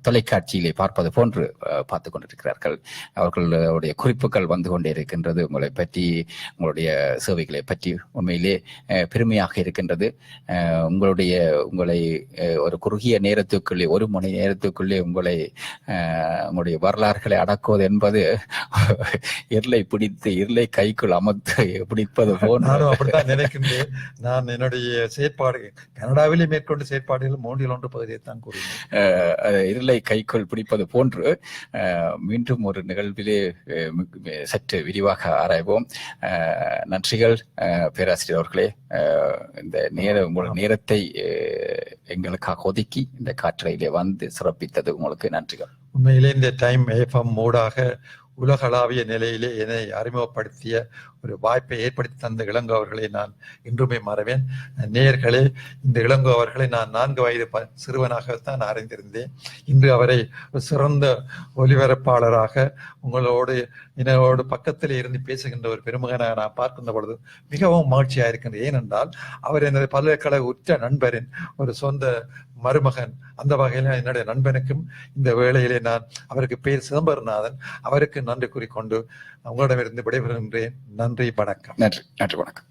தொலைக்காட்சியிலே பார்ப்பது போன்று பார்த்துக் கொண்டிருக்கிறார்கள். அவர்களுடைய குறிப்புகள் வந்து கொண்டே இருக்கின்றது. உங்களை பற்றி, உங்களுடைய சேவைகளை பற்றி உண்மையிலே பெருமையாக இருக்கின்றது. உங்களை ஒரு குறுகிய நேரத்துக்குள்ளே, 1 மணி நேரத்துக்குள்ளே உங்களுடைய வரலாறுகளை அடக்குவது என்பது இருளை கைக்குள் அமர்த்து பிடிப்பது போன்று
நானும் அப்படித்தான் நினைக்கின்றேன். நான் என்னுடைய செயற்பாடுகள் கனடாவிலே மேற்கொண்டு செயற்பாடுகள் 3 பகுதியை தான் கூறினேன்.
இருளை கைக்குள் பிடிப்பது போன்று மீண்டும் ஒரு நிகழ்விலே சற்று விரிவாக ஆராய்வோம். நன்றிகள் பேராசிரியர் அவர்களே. இந்த உங்கள் நேரத்தை எங்களுக்காக ஒதுக்கி இந்த காற்றலையிலே வந்து சிறப்பித்தது உங்களுக்கு நன்றிகள்.
உண்மையிலே இந்த டைம் FM ஊடாக உலகளாவிய நிலையிலே என்னை அறிமுகப்படுத்திய ஒரு வாய்ப்பை ஏற்படுத்தி தந்த இளங்கோ அவர்களை நான் இன்றுமே மறவேன். நேயர்களே, இந்த இளங்கோ அவர்களை நான் 4 வயது சிறுவனாகத்தான் அறிந்திருந்தேன். இன்று அவரை சிறந்த ஒலிபரப்பாளராக என்னோடு பக்கத்தில் இருந்து பேசுகின்ற ஒரு பெருமகனாக நான் பார்க்கின்ற பொழுது மிகவும் மகிழ்ச்சியாக இருக்கின்றேன். ஏனென்றால் அவர் எனது பல்கலைக்கழக உற்ற நண்பரின் ஒரு சொந்த மருமகன். அந்த வகையில் என்னுடைய நண்பனுக்கும் இந்த வேளையிலே நான் அவருக்கு பேர் சிதம்பரநாதன், அவருக்கு நன்றி கூறிக்கொண்டு உங்களிடமிருந்து விடைபெறுகின்றேன். நன்றி, வணக்கம்.
நன்றி வணக்கம்.